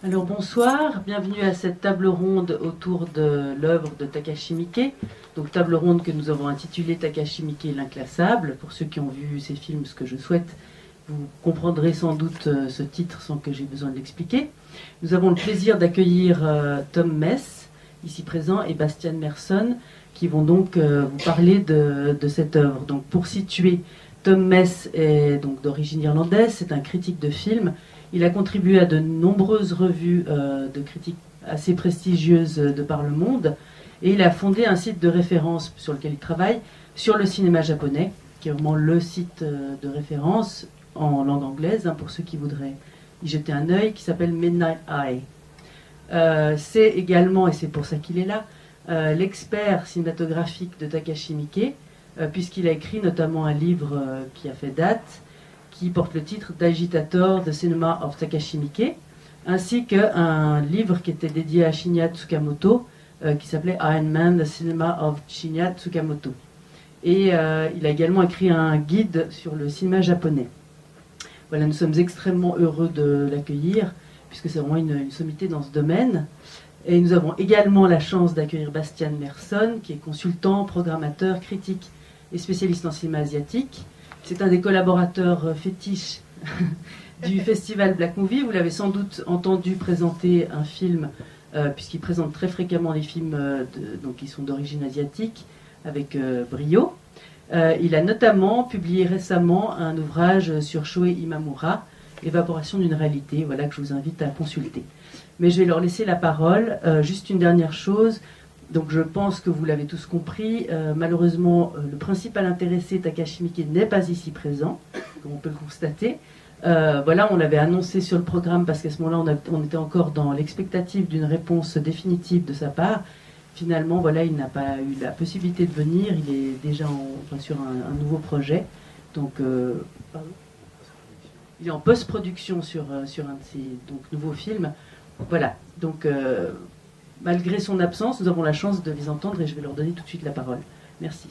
Alors bonsoir, bienvenue à cette table ronde autour de l'œuvre de Takashi Miike. Donc table ronde que nous avons intitulée Takashi Miike l'inclassable. Pour ceux qui ont vu ces films, ce que je souhaite, vous comprendrez sans doute ce titre sans que j'ai besoin de l'expliquer. Nous avons le plaisir d'accueillir Tom Mess, ici présent, et Bastian Merson, qui vont donc vous parler de cette œuvre. Donc pour situer, Tom Mess est donc d'origine irlandaise, c'est un critique de films. Il a contribué à de nombreuses revues de critiques assez prestigieuses de par le monde, et il a fondé un site de référence sur lequel il travaille sur le cinéma japonais, qui est vraiment le site de référence en langue anglaise, pour ceux qui voudraient y jeter un œil, qui s'appelle Midnight Eye. C'est également, et c'est pour ça qu'il est là, l'expert cinématographique de Takashi Miike, puisqu'il a écrit notamment un livre qui a fait date, qui porte le titre d'Agitator, The Cinema of Takashi Miike, ainsi qu'un livre qui était dédié à Shinya Tsukamoto, qui s'appelait Iron Man, The Cinema of Shinya Tsukamoto. Et il a également écrit un guide sur le cinéma japonais. Voilà, nous sommes extrêmement heureux de l'accueillir, puisque c'est vraiment une sommité dans ce domaine. Et nous avons également la chance d'accueillir Bastian Merson, qui est consultant, programmateur, critique et spécialiste en cinéma asiatique. C'est un des collaborateurs fétiches du festival Black Movie. Vous l'avez sans doute entendu présenter un film, puisqu'il présente très fréquemment des films donc, qui sont d'origine asiatique, avec brio. Il a notamment publié récemment un ouvrage sur Shohei Imamura, Évaporation d'une réalité, voilà, que je vous invite à consulter. Mais je vais leur laisser la parole. Juste une dernière chose. Donc je pense que vous l'avez tous compris. Malheureusement, le principal intéressé, Takashi Miike, n'est pas ici présent, comme on peut le constater. Voilà, on l'avait annoncé sur le programme parce qu'à ce moment-là, on était encore dans l'expectative d'une réponse définitive de sa part. Finalement, voilà, il n'a pas eu la possibilité de venir. Il est déjà sur un nouveau projet. Donc, il est en post-production sur un de ses nouveaux films. Voilà, donc... malgré son absence, nous avons la chance de les entendre et je vais leur donner tout de suite la parole. Merci.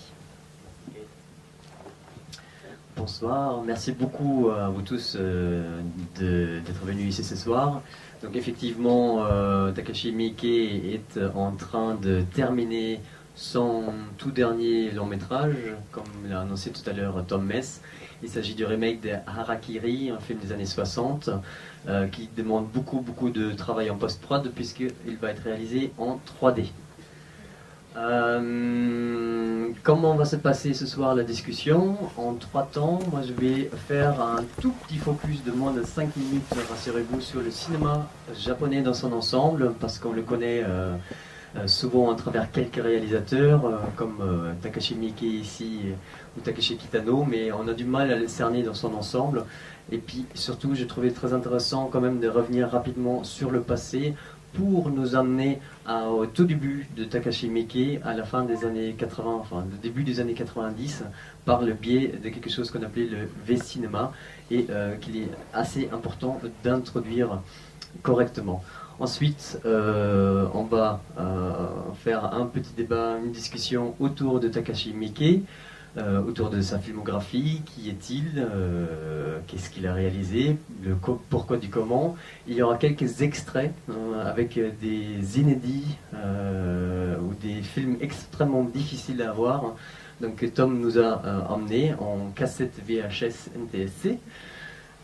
Bonsoir, merci beaucoup à vous tous d'être venus ici ce soir. Donc effectivement, Takashi Miike est en train de terminer son tout dernier long métrage, comme l'a annoncé tout à l'heure Tom Mess. Il s'agit du remake de Harakiri, un film des années 60, qui demande beaucoup de travail en post-prod, puisqu'il va être réalisé en 3D. Comment va se passer ce soir la discussion? En 3 temps, moi je vais faire un tout petit focus de moins de 5 minutes, rassurez-vous, sur le cinéma japonais dans son ensemble, parce qu'on le connaît souvent à travers quelques réalisateurs, comme Takashi Miike ici, ou Takeshi Kitano, mais on a du mal à le cerner dans son ensemble. Et puis surtout, j'ai trouvé très intéressant quand même de revenir rapidement sur le passé pour nous amener au tout début de Takashi Miike, à la fin des années 80, enfin le début des années 90, par le biais de quelque chose qu'on appelait le V-Cinéma, et qu'il est assez important d'introduire correctement. Ensuite, on va faire un petit débat, une discussion autour de Takashi Miike, autour de sa filmographie, qui est-il, qu'est-ce qu'il a réalisé, le pourquoi du comment. Il y aura quelques extraits avec des inédits ou des films extrêmement difficiles à voir, donc que Tom nous a emmené en cassette VHS NTSC,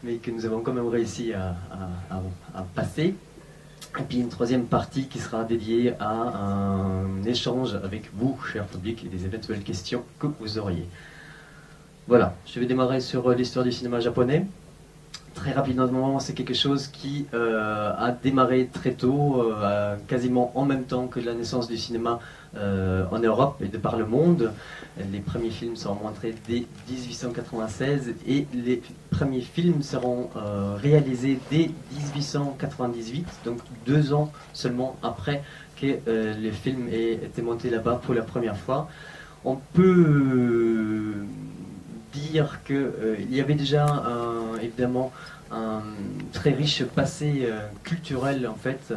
mais que nous avons quand même réussi à passer. Et puis une troisième partie qui sera dédiée à un échange avec vous, cher public, et des éventuelles questions que vous auriez. Voilà, je vais démarrer sur l'histoire du cinéma japonais. Très rapidement, c'est quelque chose qui a démarré très tôt, quasiment en même temps que la naissance du cinéma en Europe et de par le monde. Les premiers films seront montrés dès 1896 et les premiers films seront réalisés dès 1898, donc 2 ans seulement après que le film ait été monté là-bas pour la première fois. On peut dire qu'il y avait déjà évidemment un très riche passé culturel en fait.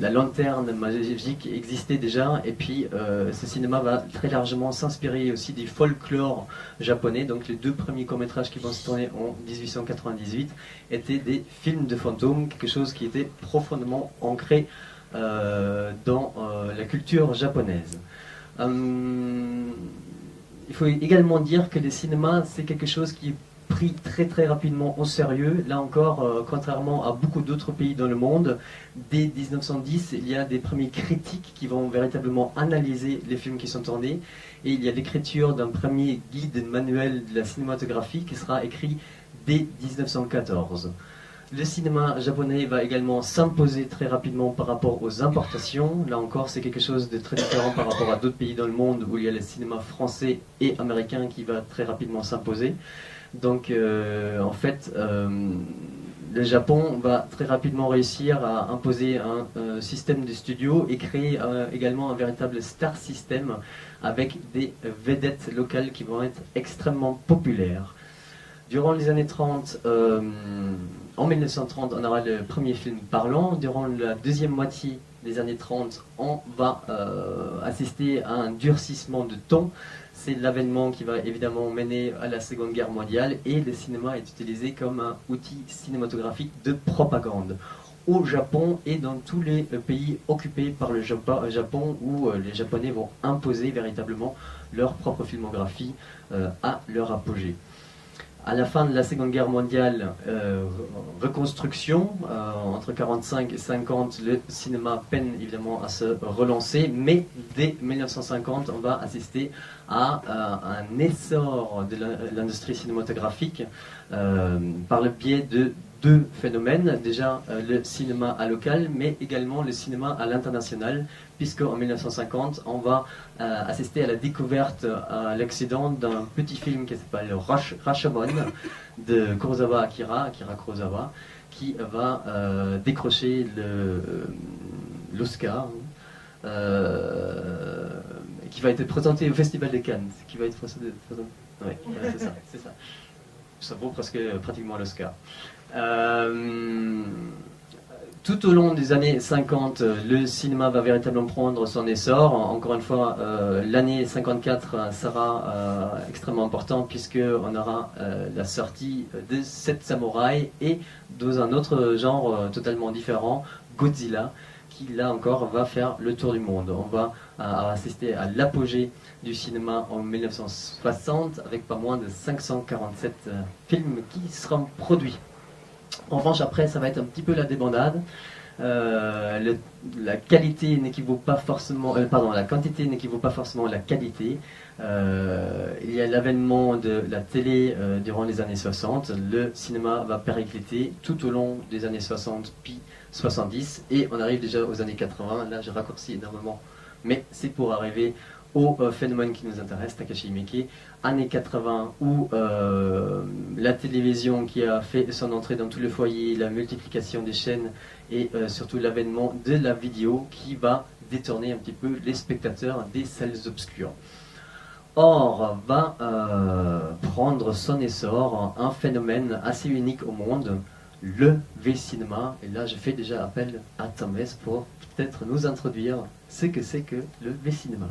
La lanterne magique existait déjà, et puis ce cinéma va très largement s'inspirer aussi des folklores japonais. Donc les deux premiers courts-métrages qui vont se tourner en 1898 étaient des films de fantômes, quelque chose qui était profondément ancré dans la culture japonaise. Il faut également dire que le cinéma, c'est quelque chose qui est pris très très rapidement au sérieux. Là encore, contrairement à beaucoup d'autres pays dans le monde, dès 1910, il y a des premiers critiques qui vont véritablement analyser les films qui sont tournés. Et il y a l'écriture d'un premier guide manuel de la cinématographie qui sera écrit dès 1914. Le cinéma japonais va également s'imposer très rapidement par rapport aux importations. Là encore, c'est quelque chose de très différent par rapport à d'autres pays dans le monde où il y a le cinéma français et américain qui va très rapidement s'imposer. Donc, en fait, le Japon va très rapidement réussir à imposer un système de studio et créer également un véritable star system avec des vedettes locales qui vont être extrêmement populaires. Durant les années 30, en 1930, on aura le premier film parlant. Durant la deuxième moitié des années 30, on va assister à un durcissement de ton. C'est l'avènement qui va évidemment mener à la Seconde Guerre mondiale, et le cinéma est utilisé comme un outil cinématographique de propagande au Japon et dans tous les pays occupés par le Japon, où les Japonais vont imposer véritablement leur propre filmographie à leur apogée. À la fin de la Seconde Guerre mondiale, reconstruction, entre 1945 et 1950, le cinéma peine évidemment à se relancer, mais dès 1950, on va assister à un essor de l'industrie cinématographique par le biais de deux phénomènes. Déjà le cinéma à local, mais également le cinéma à l'international, puisque en 1950, on va assister à la découverte à l'Occident d'un petit film qui s'appelle Rashomon de Akira Kurosawa, qui va décrocher l'Oscar, qui va être présenté au Festival de Cannes, qui va être présenté. Ouais, c'est ça. Ça vaut pratiquement l'Oscar. Tout au long des années 50, le cinéma va véritablement prendre son essor. Encore une fois, l'année 54 sera extrêmement importante, puisqu'on aura la sortie de 7 samouraïs et dans un autre genre totalement différent, Godzilla, qui là encore va faire le tour du monde. On va assister à l'apogée du cinéma en 1960 avec pas moins de 547 films qui seront produits. En revanche, après, ça va être un petit peu la débandade. La qualité n'équivaut pas forcément, la quantité n'équivaut pas forcément à la qualité. Il y a l'avènement de la télé durant les années 60. Le cinéma va péricliter tout au long des années 60 puis 70, et on arrive déjà aux années 80. Là, j'ai raccourci énormément, mais c'est pour arriver au phénomène qui nous intéresse, Takashi Miike, années 80, où la télévision qui a fait son entrée dans tous les foyers, la multiplication des chaînes et surtout l'avènement de la vidéo qui va détourner un petit peu les spectateurs des salles obscures. Or, va prendre son essor un phénomène assez unique au monde, le V-cinéma. Et là, je fais déjà appel à Thomas pour peut-être nous introduire ce que c'est que le V-cinéma.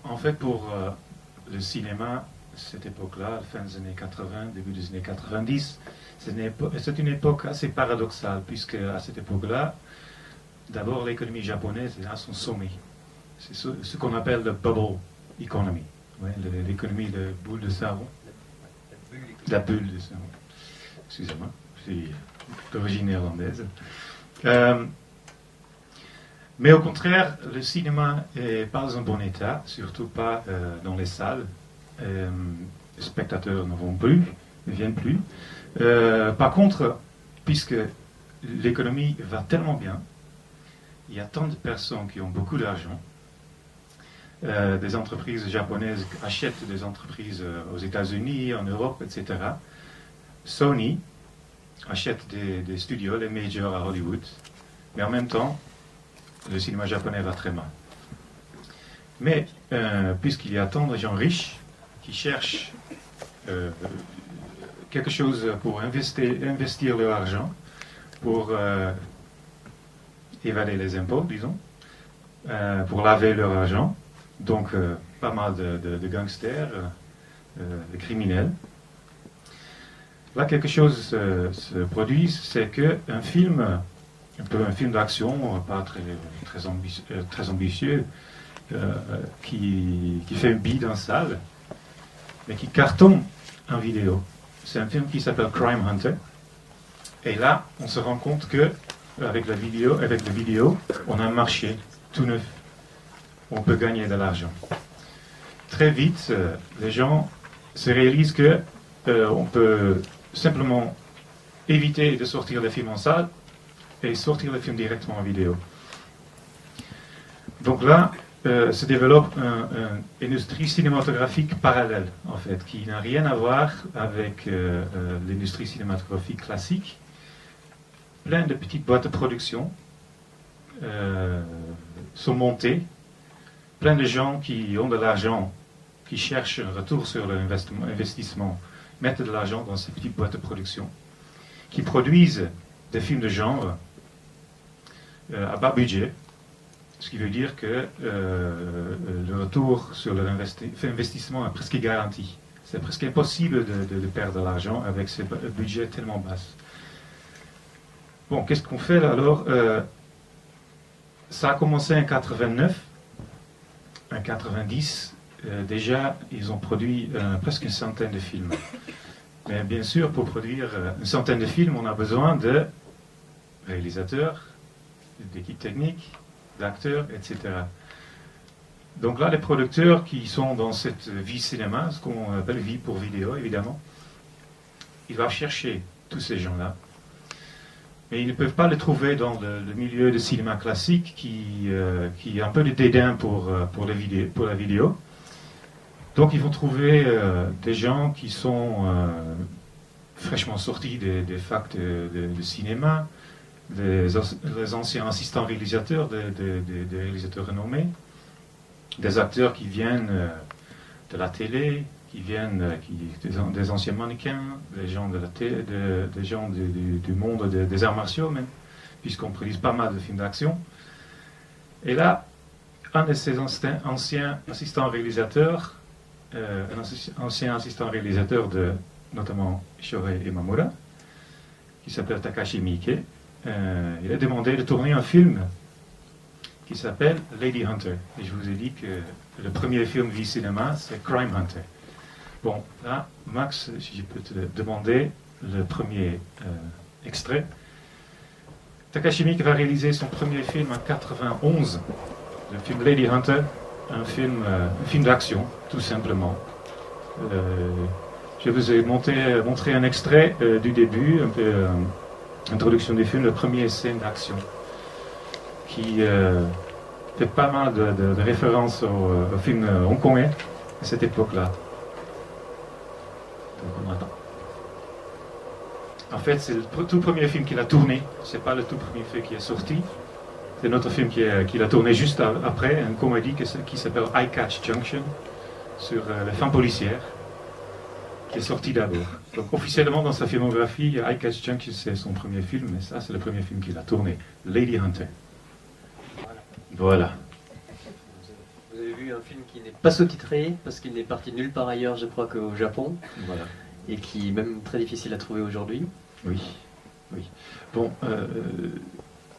En fait, pour le cinéma, cette époque-là, fin des années 80, début des années 90, c'est une époque assez paradoxale, puisque à cette époque-là, d'abord l'économie japonaise est à son sommet. C'est ce qu'on appelle le bubble economy, l'économie de boule de savon. La bulle de savon. Excusez-moi, c'est d'origine néerlandaise. Mais au contraire, le cinéma n'est pas en bon état, surtout pas dans les salles. Les spectateurs ne viennent plus. Par contre, puisque l'économie va tellement bien, il y a tant de personnes qui ont beaucoup d'argent, des entreprises japonaises achètent des entreprises aux États-Unis, en Europe, etc. Sony achète des studios, les majors à Hollywood, mais en même temps, le cinéma japonais va très mal. Mais puisqu'il y a tant de gens riches qui cherchent quelque chose pour investir leur argent, pour évader les impôts, disons, pour laver leur argent. Donc, pas mal de gangsters, de criminels. Là, quelque chose se produit, c'est qu'un film, un peu un film d'action, pas très ambitieux, qui fait une bide en salle, mais qui cartonne en vidéo. C'est un film qui s'appelle Crime Hunter. Et là, on se rend compte que avec la vidéo, on a un marché tout neuf. On peut gagner de l'argent. Très vite, les gens se réalisent que on peut simplement éviter de sortir les films en salle et sortir les films directement en vidéo. Donc là, se développe une industrie cinématographique parallèle, en fait, qui n'a rien à voir avec l'industrie cinématographique classique. Plein de petites boîtes de production sont montées. Plein de gens qui ont de l'argent, qui cherchent un retour sur leur investissement, mettent de l'argent dans ces petites boîtes de production, qui produisent des films de genre à bas budget, ce qui veut dire que le retour sur leur investissement est presque garanti. C'est presque impossible de perdre de l'argent avec ces budgets tellement bas. Bon, qu'est-ce qu'on fait là alors? Ça a commencé en 89. En 90, déjà, ils ont produit presque une centaine de films. Mais bien sûr, pour produire une centaine de films, on a besoin de réalisateurs, d'équipes techniques, d'acteurs, etc. Donc là, les producteurs qui sont dans cette vie cinéma, ce qu'on appelle vie pour vidéo, évidemment, ils vont chercher tous ces gens-là. Mais ils ne peuvent pas les trouver dans le milieu de cinéma classique qui a un peu de dédain pour la vidéo. Donc ils vont trouver des gens qui sont fraîchement sortis des facs de cinéma, les anciens assistants réalisateurs, des réalisateurs renommés, des acteurs qui viennent de la télé, qui viennent des anciens mannequins, des gens, des gens du monde des arts martiaux même, puisqu'on produit pas mal de films d'action. Et là, un de ces anciens assistants réalisateurs, un ancien assistant réalisateur de notamment Shohei Imamura, qui s'appelle Takashi Miike, il a demandé de tourner un film qui s'appelle Lady Hunter. Et je vous ai dit que le premier film vie cinéma, c'est Crime Hunter. Bon, là, Max, si je peux te demander le premier extrait. Takashi Miike va réaliser son premier film en 91, le film Lady Hunter, un film d'action, tout simplement. Je vous ai montré un extrait du début, un peu introduction du film, la première scène d'action, qui fait pas mal de références au film hongkongais à cette époque-là. En fait, c'est le tout premier film qu'il a tourné, c'est pas le tout premier film qui est sorti. C'est notre film qu'il a tourné juste après, une comédie qui s'appelle Eye Catch Junction, sur les femmes policières, qui est sorti d'abord. Donc officiellement dans sa filmographie, Eye Catch Junction c'est son premier film, mais ça c'est le premier film qu'il a tourné, Lady Hunter. Voilà. Vous avez vu un film qui n'est pas sous-titré, parce qu'il n'est parti nulle part ailleurs, je crois, qu'au Japon. Voilà. Et qui est même très difficile à trouver aujourd'hui. Oui, oui. Bon,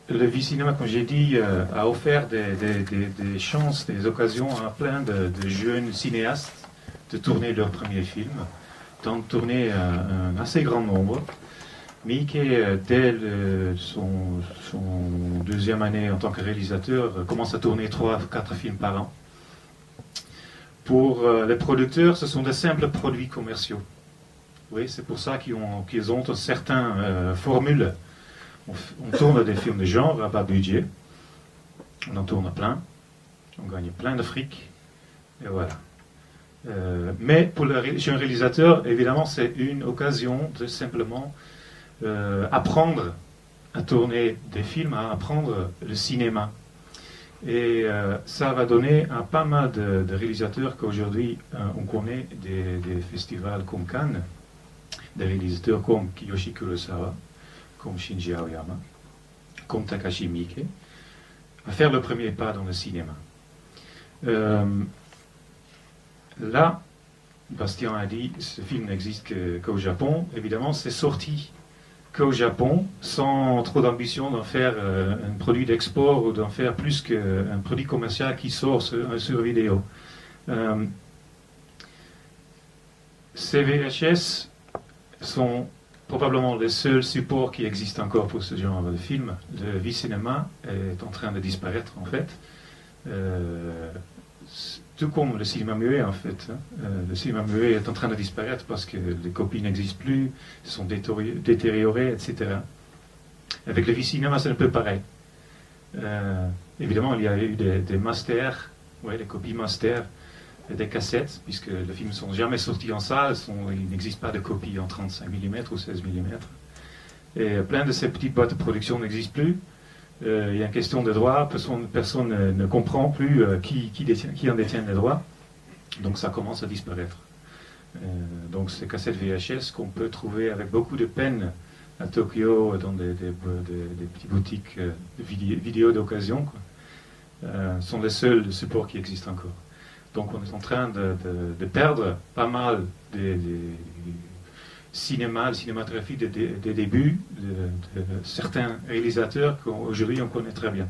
le Vie-Cinéma, comme j'ai dit, a offert des chances, des occasions à plein de jeunes cinéastes de tourner leur premier film, d'en tourner un assez grand nombre. Miike, dès son deuxième année en tant que réalisateur, commence à tourner 3-4 films par an. Pour les producteurs, ce sont de simples produits commerciaux. Oui, c'est pour ça qu'ils ont certaines formules. On tourne des films de genre à bas budget. On en tourne plein. On gagne plein de fric. Et voilà. Mais pour le jeune réalisateur, évidemment, c'est une occasion de simplement apprendre à tourner des films, à apprendre le cinéma. Et ça va donner à pas mal de réalisateurs qu'aujourd'hui on connaît des festivals comme Cannes, des réalisateurs comme Kiyoshi Kurosawa, comme Shinji Aoyama, comme Takashi Miike, à faire le premier pas dans le cinéma. Là, Bastien a dit, ce film n'existe qu'au Japon. Évidemment, c'est sorti qu'au Japon, sans trop d'ambition d'en faire un produit d'export ou d'en faire plus qu'un produit commercial qui sort sur vidéo. Ces VHS sont probablement les seuls supports qui existent encore pour ce genre de film. Le V-Cinéma est en train de disparaître, en fait. Tout comme le cinéma muet, en fait. Le cinéma muet est en train de disparaître parce que les copies n'existent plus, sont détériorées, etc. Avec le V-Cinéma, c'est un peu pareil. Évidemment, il y a eu des masters, des copies masters, des cassettes, puisque les films ne sont jamais sortis en salle, il n'existe pas de copies en 35 mm ou 16 mm. Et plein de ces petites boîtes de production n'existent plus. Il y a une question de droit, personne ne comprend plus qui en détient les droits, donc ça commence à disparaître. Donc ces cassettes VHS qu'on peut trouver avec beaucoup de peine à Tokyo, dans des petites boutiques de vidéos d'occasion, sont les seuls supports qui existent encore. Donc on est en train de perdre pas mal des cinématographie des débuts de certains réalisateurs qu'aujourd'hui on connaît très bien.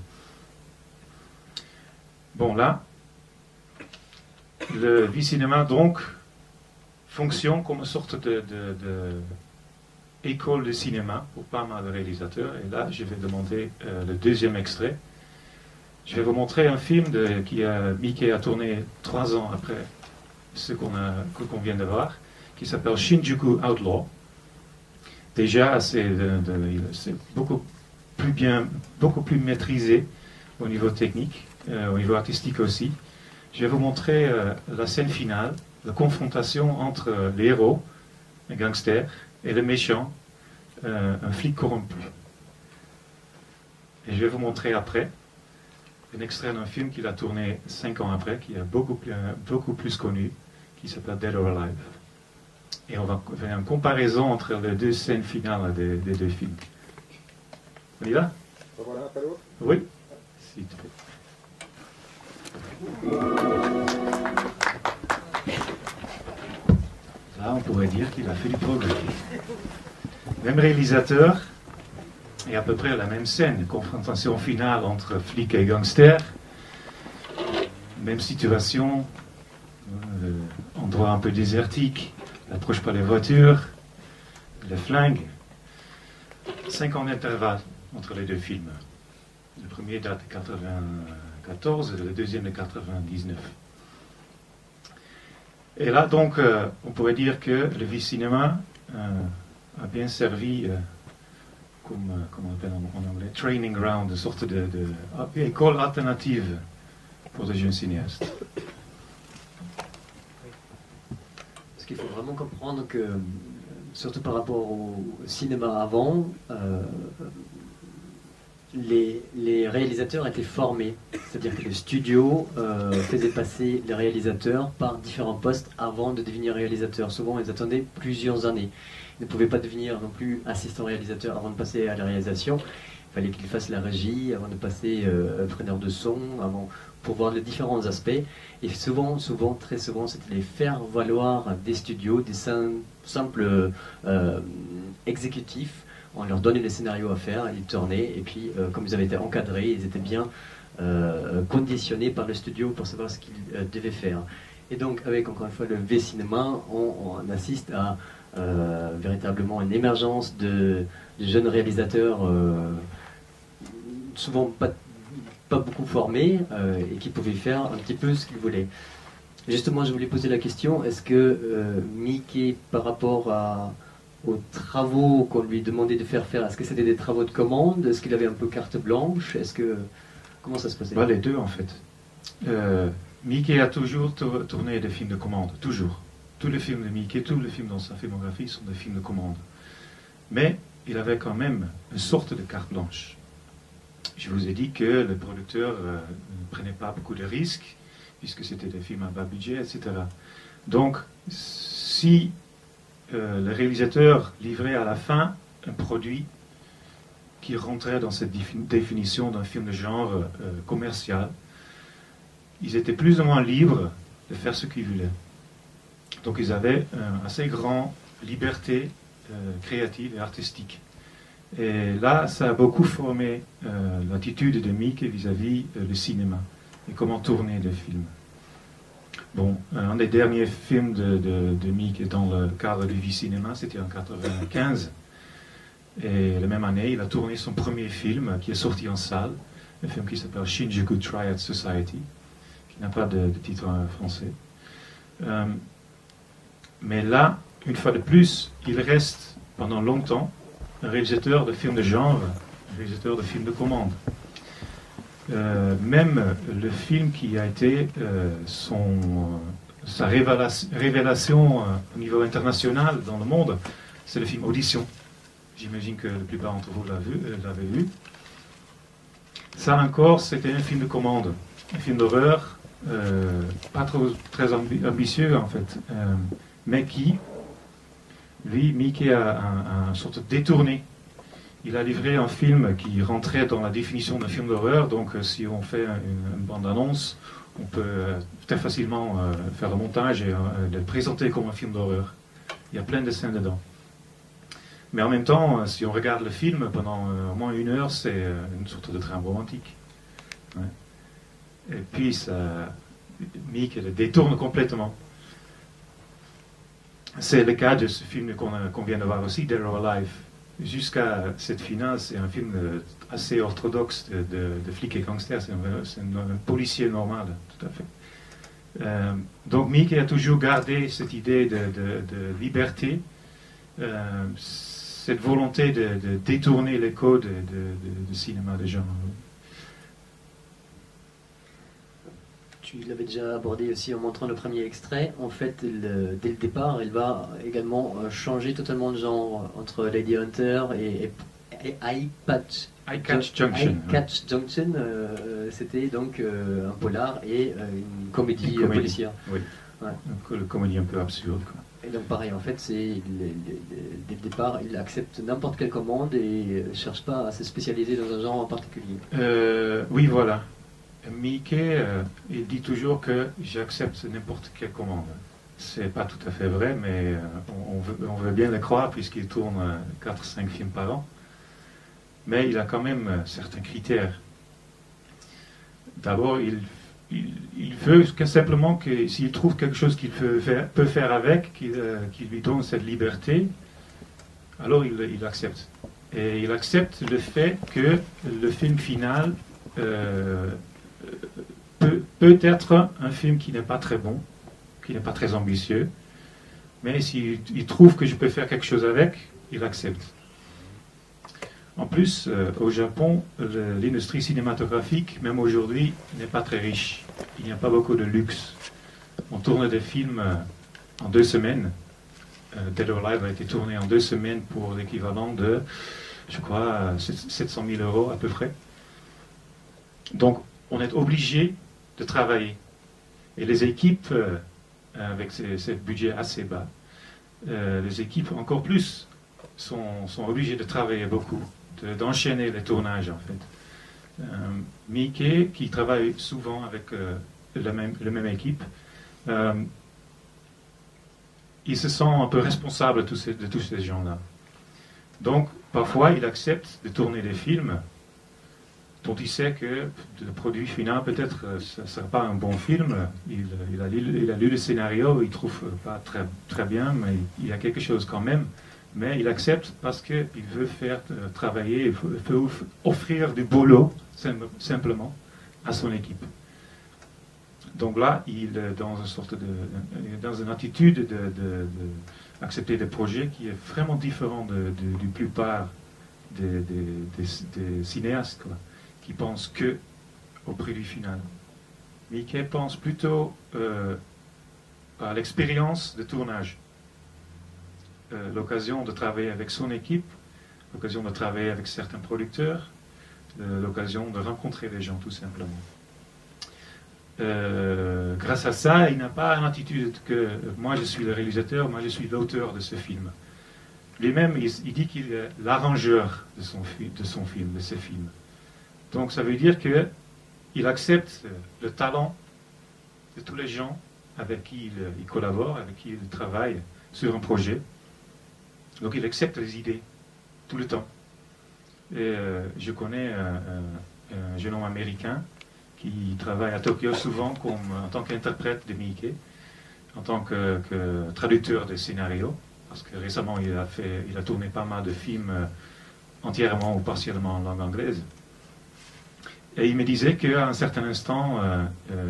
Bon, là, le V-Cinéma donc fonctionne comme une sorte de école de cinéma pour pas mal de réalisateurs. Et là, je vais demander le deuxième extrait. Je vais vous montrer un film Miike a tourné 3 ans après ce qu'on vient de voir, qui s'appelle Shinjuku Outlaw. Déjà, c'est beaucoup plus maîtrisé au niveau technique, au niveau artistique aussi. Je vais vous montrer la scène finale, la confrontation entre les héros, un gangster, et le méchant, un flic corrompu. Et je vais vous montrer après un extrait d'un film qu'il a tourné 5 ans après, qui est beaucoup plus connu, qui s'appelle Dead or Alive. Et on va faire une comparaison entre les deux scènes finales des deux films. On y va? Oui, s'il te plaît. Là, on pourrait dire qu'il a fait du progrès. Même réalisateur, et à peu près la même scène, confrontation finale entre flic et gangster. Même situation, endroit un peu désertique, n'approche pas les voitures, les flingues. 5 ans d'intervalle entre les deux films. Le premier date de 94 et le deuxième de 99. Et là, donc, on pourrait dire que le V-Cinéma a bien servi comme on appelle en anglais, training ground, une sorte d'école alternative pour les jeunes cinéastes. Parce qu'il faut vraiment comprendre que, surtout par rapport au cinéma avant, les réalisateurs étaient formés. C'est-à-dire que le studio faisait passer les réalisateurs par différents postes avant de devenir réalisateur. Souvent, ils attendaient plusieurs années. Ils ne pouvaient pas devenir non plus assistant réalisateur avant de passer à la réalisation. Il fallait qu'ils fassent la régie avant de passer preneur de son, pour voir les différents aspects. Et souvent, très souvent, c'était les faire valoir des studios, des simples exécutifs. On leur donnait les scénarios à faire, ils tournaient, et puis comme ils avaient été encadrés, ils étaient bien conditionnés par le studio pour savoir ce qu'ils devaient faire. Et donc, avec encore une fois le V-Cinéma, on assiste à véritablement une émergence de jeunes réalisateurs, souvent pas beaucoup formés, et qui pouvaient faire un petit peu ce qu'ils voulaient. Justement, je voulais poser la question, est-ce que Miike, par rapport aux travaux qu'on lui demandait de faire, est-ce que c'était des travaux de commande? Est-ce qu'il avait un peu carte blanche? Comment ça se passait? Les deux, en fait. Miike a toujours tourné des films de commande, toujours. Tous les films de Miike, tous les films dans sa filmographie sont des films de commande. Mais il avait quand même une sorte de carte blanche. Je vous ai dit que le producteur ne prenait pas beaucoup de risques, puisque c'était des films à bas budget, etc. Donc, si le réalisateur livrait à la fin un produit qui rentrait dans cette définition d'un film de genre commercial. Ils étaient plus ou moins libres de faire ce qu'ils voulaient. Donc ils avaient une assez grande liberté créative et artistique. Et là, ça a beaucoup formé l'attitude de Miike vis-à-vis du cinéma et comment tourner des films. Bon, un des derniers films de Miike dans le cadre du Vie Cinéma, c'était en 1995. Et la même année, il a tourné son premier film qui est sorti en salle, un film qui s'appelle Shinjuku Triad Society, qui n'a pas de titre français. Mais là, une fois de plus, il reste pendant longtemps un réalisateur de films de genre, un réalisateur de films de commande. Même le film qui a été sa révélation au niveau international dans le monde, c'est le film Audition. J'imagine que la plupart d'entre vous l'avaient vu. Ça encore, c'était un film de commande, un film d'horreur, pas très ambitieux en fait, mais qui, lui, Miike a un sorte de détourné. Il a livré un film qui rentrait dans la définition d'un film d'horreur, donc si on fait une bande-annonce, on peut très facilement faire le montage et le présenter comme un film d'horreur. Il y a plein de scènes dedans. Mais en même temps, si on regarde le film pendant au moins 1 heure, c'est une sorte de trame romantique. Ouais. Et puis, Miike le détourne complètement. C'est le cas de ce film qu'on vient de voir aussi, Dead or Alive. Jusqu'à cette finale, c'est un film assez orthodoxe de flic et gangster. C'est un policier normal, tout à fait. Donc Miike a toujours gardé cette idée de liberté, cette volonté de détourner les codes de cinéma de genre. Tu l'avais déjà abordé aussi en montrant le premier extrait. En fait, dès le départ, il va également changer totalement de genre entre Lady Hunter et Eye Catch Junction. C'était donc un polar et une comédie policière. Oui, ouais. Une comédie un peu absurde, quoi. Et donc pareil, en fait, dès le départ, il accepte n'importe quelle commande et ne cherche pas à se spécialiser dans un genre en particulier. Oui, voilà. Miike, il dit toujours que j'accepte n'importe quelle commande. C'est pas tout à fait vrai, mais on veut bien le croire puisqu'il tourne 4-5 films par an. Mais il a quand même certains critères. D'abord, il veut simplement que s'il trouve quelque chose qu'il peut faire avec, qui lui donne cette liberté, alors il accepte. Et il accepte le fait que le film final peut être un film qui n'est pas très bon, qui n'est pas très ambitieux, mais s'il trouve que je peux faire quelque chose avec, il accepte. En plus, au Japon, l'industrie cinématographique, même aujourd'hui, n'est pas très riche. Il n'y a pas beaucoup de luxe. On tourne des films en 2 semaines. Dead or Alive a été tourné en 2 semaines pour l'équivalent de, je crois, 700 000 euros à peu près. Donc, on est obligé de travailler. Et les équipes, avec ces budgets assez bas, les équipes encore plus sont obligées de travailler beaucoup, d'enchaîner les tournages en fait. Miike, qui travaille souvent avec la même équipe, il se sent un peu responsable de tous ces gens-là. Donc, parfois, il accepte de tourner des films dont il sait que le produit final, peut-être, ce ne sera pas un bon film. Il a lu le scénario, il ne trouve pas très bien, mais il y a quelque chose quand même. Mais il accepte parce qu'il veut faire travailler, il veut offrir du boulot, simplement, à son équipe. Donc là, il est dans une attitude d'accepter des projets qui est vraiment différent du plupart des cinéastes, quoi, qui pensent que au produit final. Miike pense plutôt à l'expérience de tournage, l'occasion de travailler avec son équipe, l'occasion de travailler avec certains producteurs, l'occasion de rencontrer les gens tout simplement. grâce à ça, il n'a pas une attitude que moi je suis le réalisateur, moi je suis l'auteur de ce film. Lui-même, il dit qu'il est l'arrangeur de son film, de ses films. Donc ça veut dire qu'il accepte le talent de tous les gens avec qui il collabore, avec qui il travaille sur un projet. Donc il accepte les idées tout le temps. Et je connais un jeune homme américain qui travaille à Tokyo souvent en tant qu'interprète de Miike, en tant que traducteur de scénarios, parce que récemment il a tourné pas mal de films entièrement ou partiellement en langue anglaise. Et il me disait qu'à un certain instant,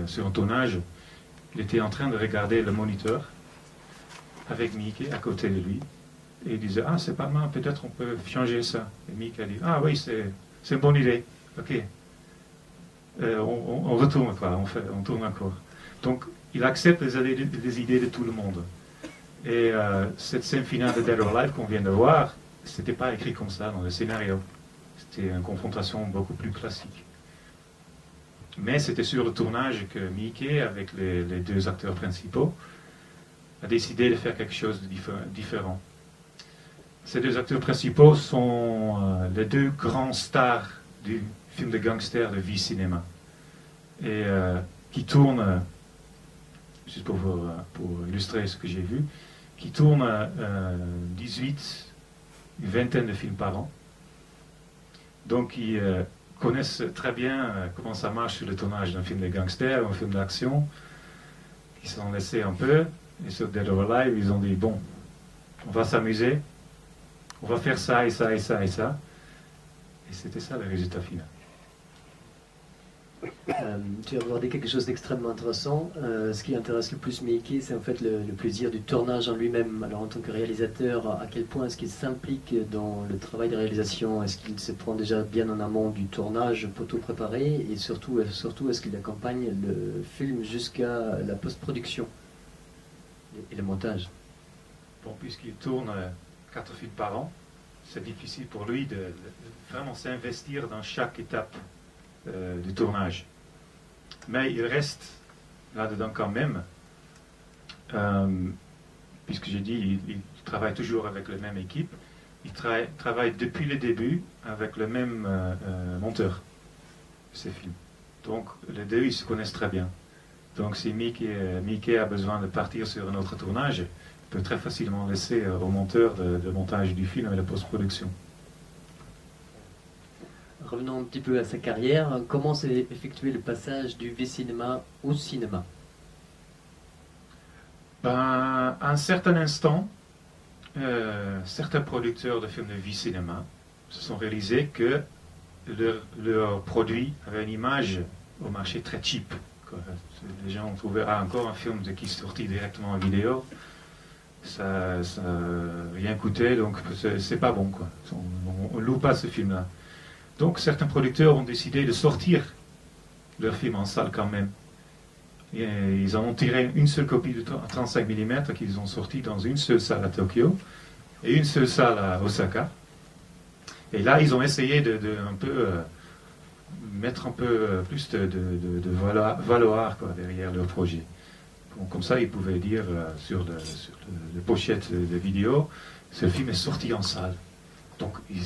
sur un tournage, il était en train de regarder le moniteur avec Miike à côté de lui. Et il disait, ah c'est pas mal, peut-être on peut changer ça. Et Miike a dit, ah oui, c'est une bonne idée, ok. On retourne, quoi, on tourne encore. Donc il accepte les idées de tout le monde. Et cette scène finale de Dead or Alive qu'on vient de voir, c'était pas écrit comme ça dans le scénario. C'était une confrontation beaucoup plus classique. Mais c'était sur le tournage que Miike, avec les deux acteurs principaux, a décidé de faire quelque chose de différent. Ces deux acteurs principaux sont les deux grands stars du film de gangster de Vie Cinéma. Et qui tournent, juste pour illustrer ce que j'ai vu, qui tournent 18, une vingtaine de films par an. Donc ils connaissent très bien comment ça marche sur le tournage d'un film de gangster, un film d'action. Ils se sont laissés un peu, et sur Dead or Alive, ils ont dit, bon, on va s'amuser, on va faire ça et ça et ça et ça. Et c'était ça le résultat final. Tu as abordé quelque chose d'extrêmement intéressant. Ce qui intéresse le plus Miike, c'est en fait le plaisir du tournage en lui-même. Alors en tant que réalisateur, à quel point est-ce qu'il s'implique dans le travail de réalisation? Est-ce qu'il se prend déjà bien en amont du tournage pour tout préparer? Et surtout est-ce qu'il accompagne le film jusqu'à la post-production et le montage? Bon, puisqu'il tourne 4 films par an, c'est difficile pour lui de vraiment s'investir dans chaque étape du tournage. Mais il reste là-dedans quand même, puisque j'ai dit, il travaille toujours avec la même équipe, il travaille depuis le début avec le même monteur de ces films. Donc les deux, ils se connaissent très bien. Donc si Miike a besoin de partir sur un autre tournage, il peut très facilement laisser au monteur le montage du film et la post-production. Revenons un petit peu à sa carrière. Comment s'est effectué le passage du V-cinéma au cinéma? À un certain instant, certains producteurs de films de V-cinéma se sont réalisés que leur produit avait une image au marché très cheap. Les gens ont trouvé encore un film qui est sorti directement en vidéo. Ça n'a rien coûté, donc c'est pas bon, quoi. On ne loue pas ce film-là. Donc certains producteurs ont décidé de sortir leur film en salle quand même. Et ils en ont tiré une seule copie de 35 mm qu'ils ont sorti dans une seule salle à Tokyo et une seule salle à Osaka. Et là, ils ont essayé de un peu mettre un peu plus de valoir quoi, derrière leur projet. Bon, comme ça, ils pouvaient dire sur les pochettes de vidéo, ce film est sorti en salle. Donc, il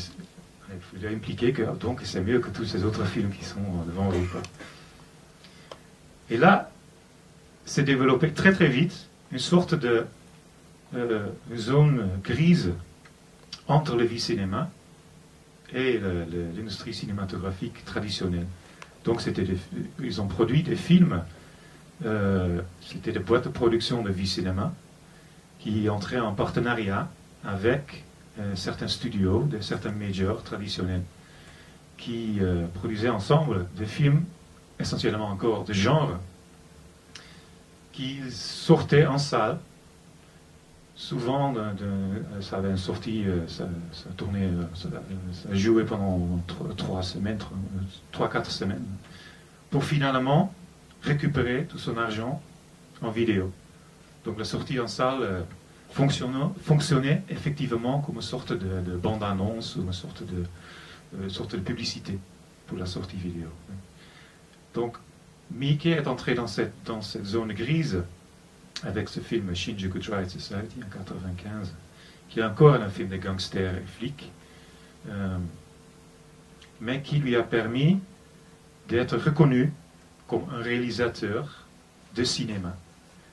faut impliquer que donc c'est mieux que tous ces autres films qui sont devant eux. Et là, s'est développé très très vite une sorte de zone grise entre le V-cinéma et l'industrie cinématographique traditionnelle. Donc ils ont produit des films, c'était des boîtes de production de V-cinéma qui entraient en partenariat avec certains studios, certains majors traditionnels, qui produisaient ensemble des films, essentiellement encore de genre, qui sortaient en salle. Souvent, ça avait une sortie, ça tournait, ça jouait pendant 3-4 semaines, pour finalement récupérer tout son argent en vidéo. Donc la sortie en salle fonctionnait effectivement comme une sorte de bande-annonce ou une sorte de publicité pour la sortie vidéo. Donc Miike est entré dans cette zone grise avec ce film Shinjuku Drive Society en 1995, qui est encore un film de gangsters et flics, mais qui lui a permis d'être reconnu comme un réalisateur de cinéma.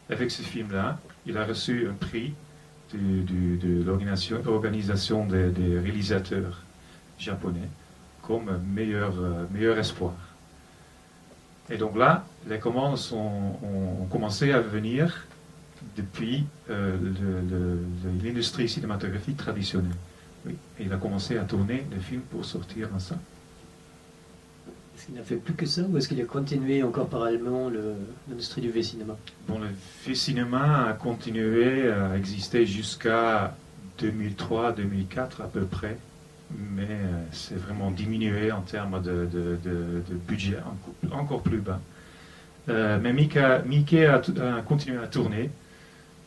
Avec ce film-là, il a reçu un prix de l'organisation des réalisateurs japonais comme meilleur espoir. Et donc là, les commandes ont commencé à venir depuis l'industrie cinématographique traditionnelle. Oui. Et il a commencé à tourner des films pour sortir en ça. Est-ce qu'il n'a fait plus que ça ou est-ce qu'il a continué encore parallèlement l'industrie du V-cinéma? Bon, le V-cinéma a continué à exister jusqu'à 2003-2004 à peu près, mais c'est vraiment diminué en termes de budget encore plus bas. Mais Miike a continué à tourner,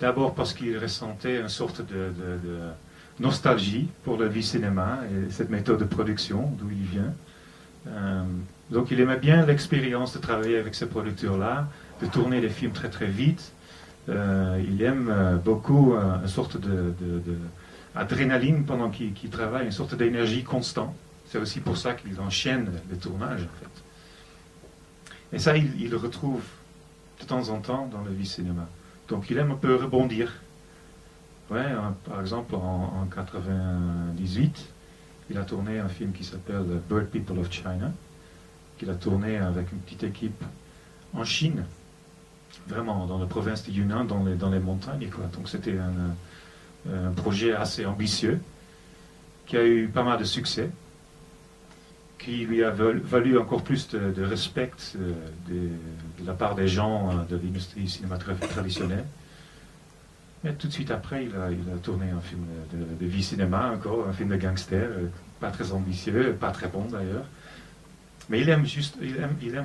d'abord parce qu'il ressentait une sorte de nostalgie pour le V-cinéma et cette méthode de production d'où il vient. Donc il aimait bien l'expérience de travailler avec ces producteurs-là, de tourner des films très très vite. Il aime beaucoup une sorte d'adrénaline pendant qu'il travaille, une sorte d'énergie constante. C'est aussi pour ça qu'il enchaîne le tournage en fait. Et ça, il le retrouve de temps en temps dans le V-cinéma. Donc il aime un peu rebondir. Ouais, par exemple en 1998, il a tourné un film qui s'appelle Bird People of China, qu'il a tourné avec une petite équipe en Chine, vraiment dans la province du Yunnan, dans les montagnes, quoi. Donc c'était un projet assez ambitieux, qui a eu pas mal de succès, qui lui a valu encore plus de respect de la part des gens de l'industrie cinématographique traditionnelle. Et tout de suite après, il a tourné un film de V-cinéma, encore un film de gangster, pas très ambitieux, pas très bon d'ailleurs. Mais il aime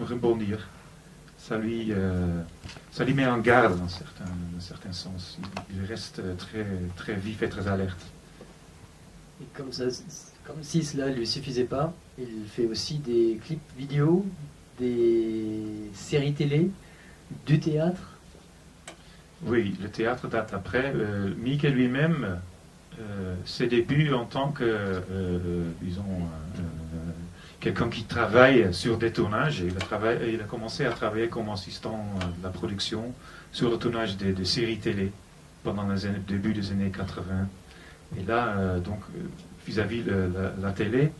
rebondir. Ça lui met en garde dans un certain sens. Il reste très, très vif et très alerte. Et comme si cela ne lui suffisait pas, il fait aussi des clips vidéo, des séries télé, du théâtre. Oui, le théâtre date après. Miike lui-même, ses débuts en tant que, disons, quelqu'un qui travaille sur des tournages. Il a commencé à travailler comme assistant de la production sur le tournage des séries télé pendant le début des années 80. Et là, donc, vis-à-vis de la télé,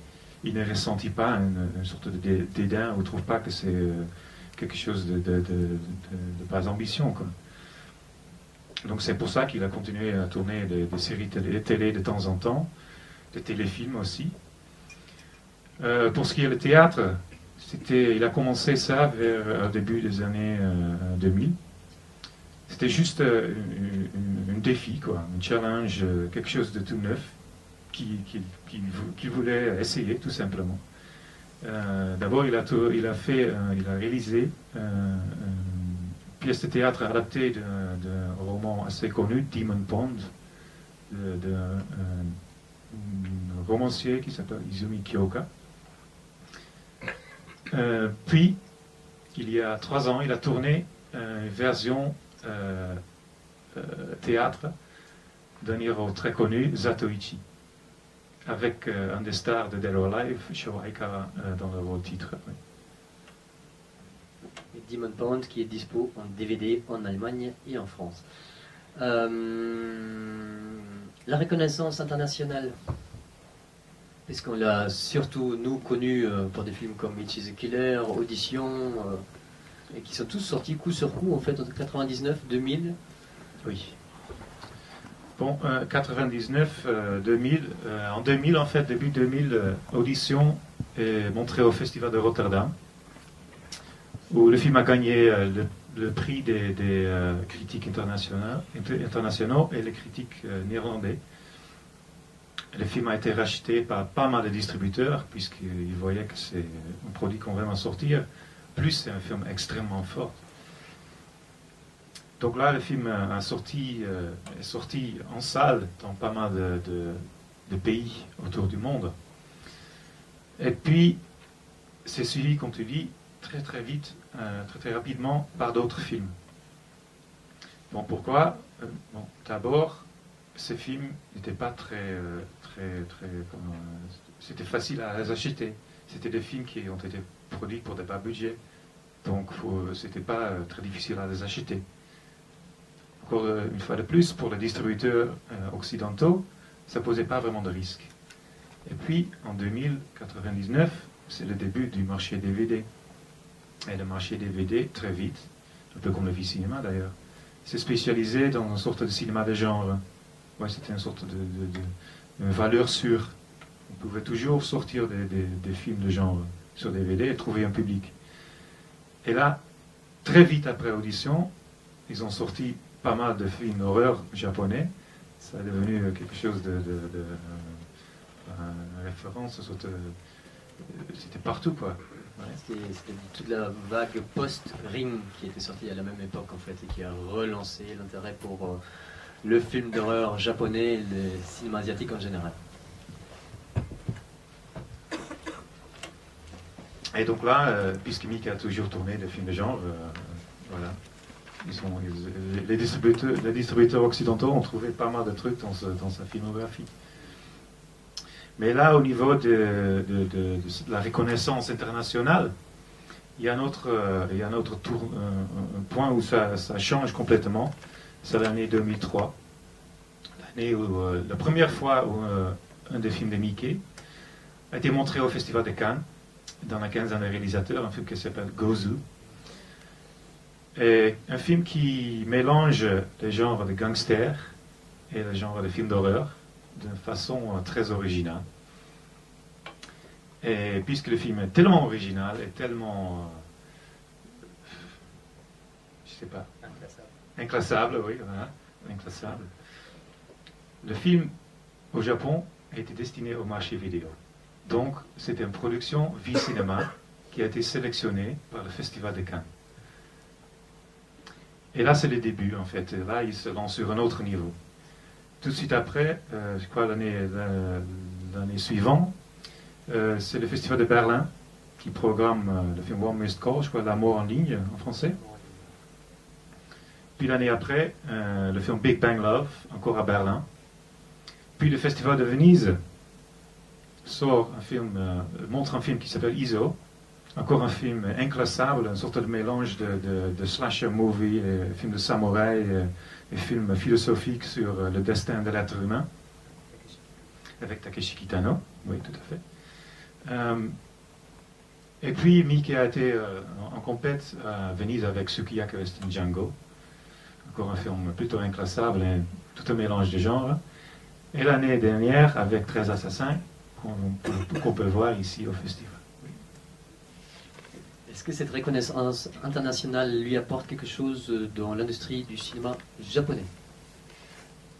il ne ressentit pas une sorte de dédain, ou ne trouve pas que c'est quelque chose de pas ambition, quoi. Donc c'est pour ça qu'il a continué à tourner des séries télé de temps en temps, des téléfilms aussi. Pour ce qui est le théâtre, il a commencé ça vers le début des années 2000. C'était juste un défi, quoi, un challenge, quelque chose de tout neuf qu'il voulait essayer tout simplement. D'abord, il a réalisé une pièce de théâtre adaptée d'un roman assez connu, Demon Pond, d'un romancier qui s'appelle Izumi Kyoka. Puis, il y a 3 ans, il a tourné une version théâtre d'un héros très connu, Zatoichi, avec un des stars de Dead or Alive, Sho Aikawa, dans le rôle titre. Oui. Et Demon Pond qui est dispo en DVD en Allemagne et en France. La reconnaissance internationale, puisqu'on l'a surtout, nous, connu pour des films comme It is a Killer, Audition, et qui sont tous sortis coup sur coup, en fait, entre 99 2000. Oui. Bon, 99, 2000. En 2000, en fait, début 2000, Audition est montré au Festival de Rotterdam, où le film a gagné le prix des critiques internationaux et les critiques néerlandais. Le film a été racheté par pas mal de distributeurs, puisqu'ils voyaient que c'est un produit qu'on va vraiment sortir. Plus, c'est un film extrêmement fort. Donc là, le film est sorti en salle dans pas mal de pays autour du monde. Et puis, c'est suivi, comme tu dis, très vite, très rapidement par d'autres films. Bon, pourquoi? Bon, d'abord, ces films n'étaient pas c'était facile à les acheter. C'était des films qui ont été produits pour des bas budgets. Donc, c'était pas très difficile à les acheter. Encore une fois de plus, pour les distributeurs occidentaux, ça ne posait pas vraiment de risque. Et puis, en 2099, c'est le début du marché DVD. Et le marché DVD, très vite, un peu comme le cinéma d'ailleurs, s'est spécialisé dans une sorte de cinéma de genre. Ouais, c'était une sorte de valeur sûre. On pouvait toujours sortir des films de genre sur DVD et trouver un public. Et là, très vite après audition, ils ont sorti pas mal de films d'horreur japonais. Ça est devenu quelque chose de référence. C'était partout, quoi. Ouais, c'était toute la vague post-Ring qui était sortie à la même époque, en fait, et qui a relancé l'intérêt pour le film d'horreur japonais et le cinéma asiatique en général. Et donc là, puisque Miike a toujours tourné des films de genre, voilà. Les distributeurs occidentaux ont trouvé pas mal de trucs dans sa filmographie. Mais là, au niveau de la reconnaissance internationale, il y a un autre point où ça change complètement. C'est l'année 2003. L'année où, la première fois où un des films de Miike a été montré au Festival de Cannes, dans la quinzaine de réalisateurs, un film qui s'appelle Gozu. Et un film qui mélange les genres de gangsters et le genre de film d'horreur d'une façon très originale. Et puisque le film est tellement original et tellement, je sais pas, inclassable, oui, voilà, inclassable. Le film au Japon a été destiné au marché vidéo. Donc, c'était une production Vie Cinéma qui a été sélectionnée par le Festival de Cannes. Et là, c'est le début, en fait. Et là, il se lance sur un autre niveau. Tout de suite après, je crois l'année suivante, c'est le Festival de Berlin qui programme le film Warmest Call, je crois, La mort en ligne en français. Puis l'année après, le film Big Bang Love, encore à Berlin. Puis le Festival de Venise montre un film qui s'appelle ISO, encore un film inclassable, une sorte de mélange de slasher movie, et film de samouraï, et film philosophique sur le destin de l'être humain, avec Takeshi Kitano, oui, tout à fait. Et puis Miike a été en compète à Venise avec Sukiyaki West Django, encore un film plutôt inclassable, et tout un mélange de genres. Et l'année dernière, avec 13 assassins, qu'on peut voir ici au festival. Oui. Est-ce que cette reconnaissance internationale lui apporte quelque chose dans l'industrie du cinéma japonais?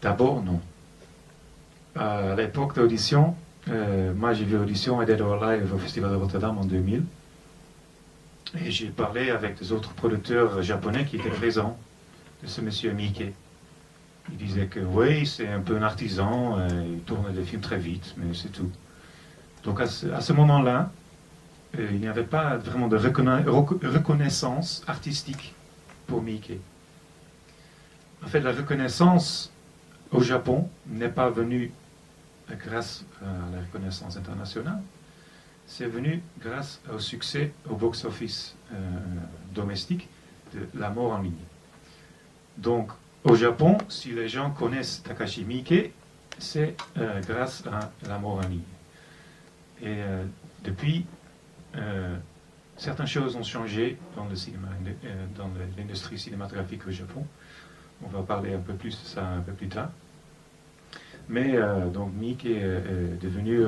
D'abord, non. À l'époque d'audition, moi j'ai vu Audition et Dead or Alive au Festival de Rotterdam en 2000. Et j'ai parlé avec des autres producteurs japonais qui étaient présents de ce monsieur Miike. Il disait que oui, c'est un peu un artisan, il tourne des films très vite, mais c'est tout. Donc à ce moment-là, il n'y avait pas vraiment de reconnaissance artistique pour Miike. En fait, la reconnaissance au Japon n'est pas venue grâce à la reconnaissance internationale, c'est venu grâce au succès au box-office domestique de La mort en ligne. Donc, au Japon, si les gens connaissent Takashi Miike, c'est grâce à La mort en ligne. Et depuis, certaines choses ont changé dans le cinéma, dans l'industrie cinématographique au Japon. On va parler un peu plus de ça un peu plus tard. Mais donc Miike est devenu,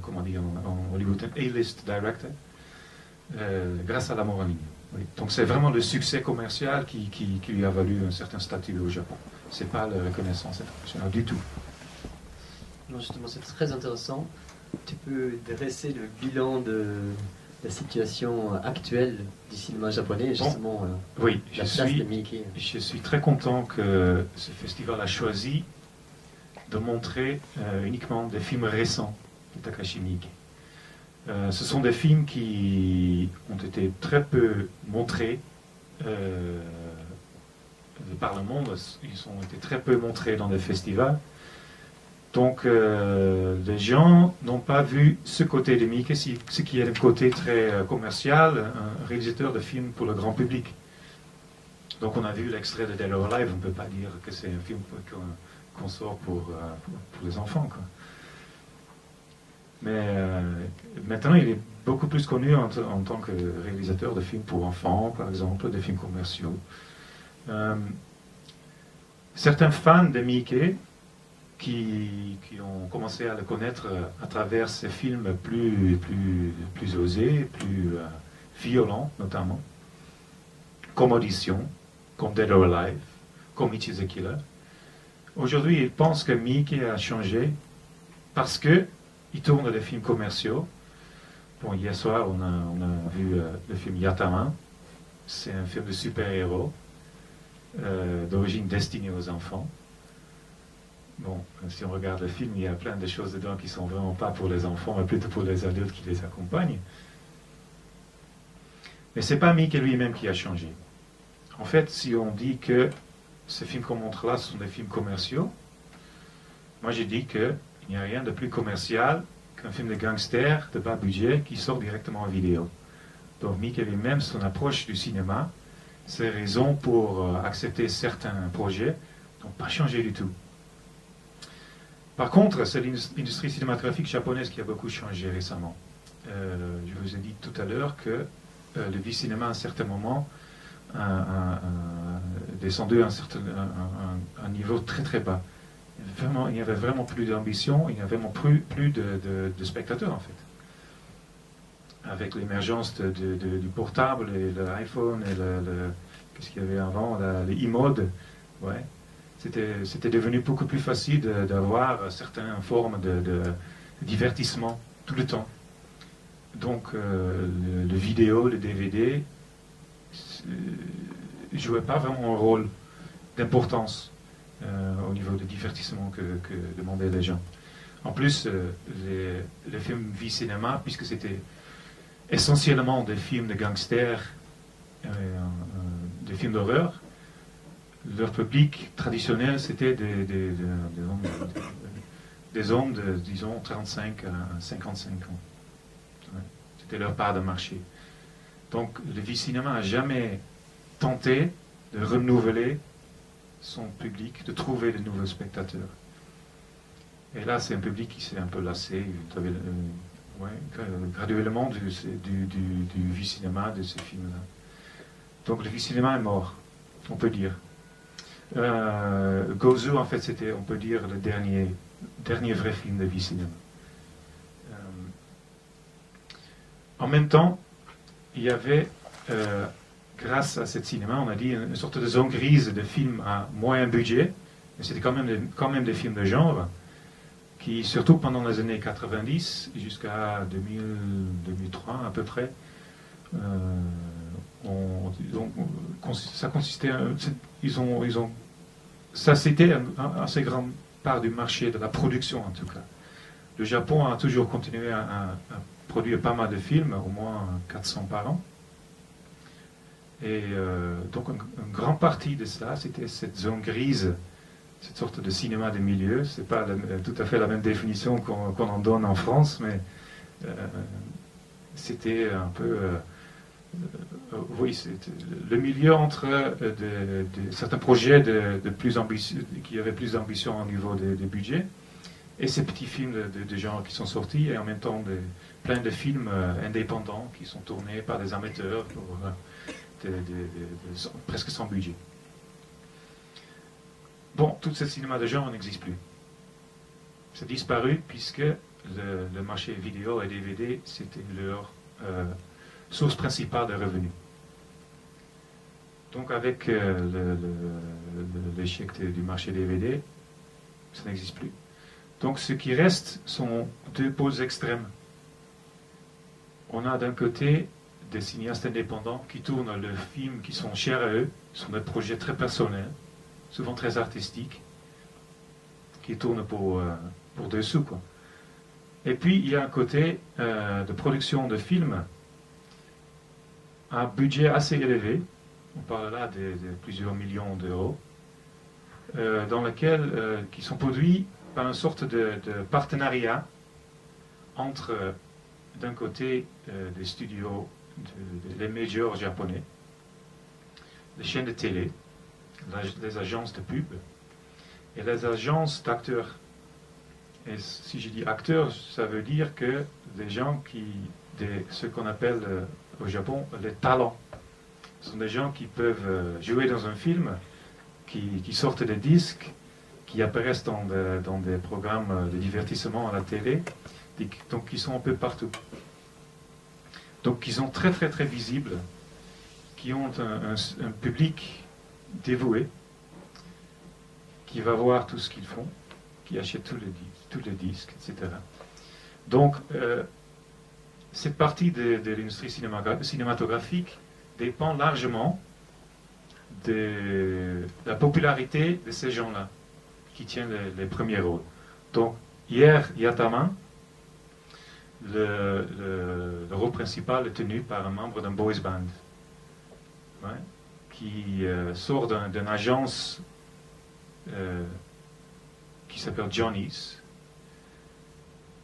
comment dire en Hollywood, un A-list director grâce à La mort en ligne. Oui. Donc c'est vraiment le succès commercial qui lui a valu un certain statut au Japon. C'est pas la reconnaissance internationale du tout. Non, justement, c'est très intéressant. Tu peux dresser le bilan de la situation actuelle du cinéma japonais, justement, oui, la place de Miike. Je suis très content que ce festival a choisi de montrer uniquement des films récents de Takashi Miike. Ce sont des films qui ont été très peu montrés par le monde. Ils ont été très peu montrés dans des festivals. Donc, les gens n'ont pas vu ce côté de Mickey, ce qui est le côté très commercial, un réalisateur de films pour le grand public. Donc, on a vu l'extrait de Dead or Alive, on ne peut pas dire que c'est un film qu'on sort pour les enfants, quoi. Mais maintenant, il est beaucoup plus connu en tant que réalisateur de films pour enfants, par exemple, des films commerciaux. Certains fans de Mickey qui ont commencé à le connaître à travers ses films plus osés, plus violents notamment, comme Audition, comme Dead or Alive, comme It is a Killer. Aujourd'hui, ils pensent que Mickey a changé parce que il tourne des films commerciaux. Bon, hier soir, on a vu le film Yatama. C'est un film de super-héros d'origine destinée aux enfants. Bon, si on regarde le film, il y a plein de choses dedans qui sont vraiment pas pour les enfants, mais plutôt pour les adultes qui les accompagnent. Mais c'est pas Mickey lui-même qui a changé. En fait, si on dit que ces films qu'on montre là sont des films commerciaux, moi j'ai dit qu'il n'y a rien de plus commercial qu'un film de gangster de bas budget qui sort directement en vidéo. Donc Mickey lui-même, son approche du cinéma, ses raisons pour accepter certains projets n'ont pas changé du tout. Par contre, c'est l'industrie cinématographique japonaise qui a beaucoup changé récemment. Je vous ai dit tout à l'heure que le V-cinéma à un certain moment a descendu à un niveau très très bas. Vraiment, il n'y avait vraiment plus d'ambition, il n'y avait vraiment plus de spectateurs en fait. Avec l'émergence du portable et l'iPhone et qu'est-ce qu'il y avait avant, les e-mode, ouais. C'était devenu beaucoup plus facile d'avoir certaines formes de divertissement tout le temps. Donc le vidéo, le DVD ne jouait pas vraiment un rôle d'importance au niveau de divertissement que demandaient les gens. En plus, les films V-cinéma, puisque c'était essentiellement des films de gangsters, des films d'horreur, leur public traditionnel, c'était des hommes de, disons, 35 à 55 ans. Ouais. C'était leur part de marché. Donc, le V-cinéma n'a jamais tenté de renouveler son public, de trouver de nouveaux spectateurs. Et là, c'est un public qui s'est un peu lassé, graduellement du V-cinéma, de ces films-là. Donc, le V-cinéma est mort, on peut dire. Gozu, en fait, c'était, on peut dire, le dernier vrai film de V-cinéma. En même temps, il y avait, grâce à ce cinéma, on a dit, une sorte de zone grise de films à moyen budget, mais c'était quand même des films de genre, qui, surtout pendant les années 90, jusqu'à 2003 à peu près, ça consistait, ça c'était une assez grande part du marché de la production en tout cas. Le Japon a toujours continué à produire pas mal de films, au moins 400 par an. Et donc une grande partie de ça, c'était cette zone grise, cette sorte de cinéma de milieu. C'est pas tout à fait la même définition qu'on en donne en France, mais c'était un peu oui, c'est le milieu entre certains projets qui avaient plus d'ambition au niveau des budgets et ces petits films de genre qui sont sortis, et en même temps plein de films indépendants qui sont tournés par des amateurs presque sans budget. Bon, tout ce cinéma de genre n'existe plus. C'est disparu puisque le marché vidéo et DVD, c'était leur source principale de revenus. Donc avec l'échec du marché DVD, ça n'existe plus. Donc ce qui reste sont deux pôles extrêmes. On a d'un côté des cinéastes indépendants qui tournent leurs films qui sont chers à eux, ce sont des projets très personnels, souvent très artistiques, qui tournent pour 2 sous, quoi. Et puis, il y a un côté de production de films, un budget assez élevé, on parle là de plusieurs millions d'euros, dans lequel, qui sont produits par une sorte de partenariat entre, d'un côté, des studios, les majors japonais, les chaînes de télé, les agences de pub et les agences d'acteurs. Et si je dis acteurs, ça veut dire que des gens ce qu'on appelle au Japon les talents. Ce sont des gens qui peuvent jouer dans un film, qui sortent des disques, qui apparaissent dans des programmes de divertissement à la télé, donc qui sont un peu partout. Donc qui sont très très très visibles, qui ont un public dévoué, qui va voir tout ce qu'ils font, qui achète tous les disques, etc. Donc, cette partie de l'industrie cinématographique dépend largement de la popularité de ces gens-là, qui tiennent les premiers rôles. Donc, hier, Yataman, le rôle principal est tenu par un membre d'un boys band, ouais, qui sort d'une agence qui s'appelle Johnny's,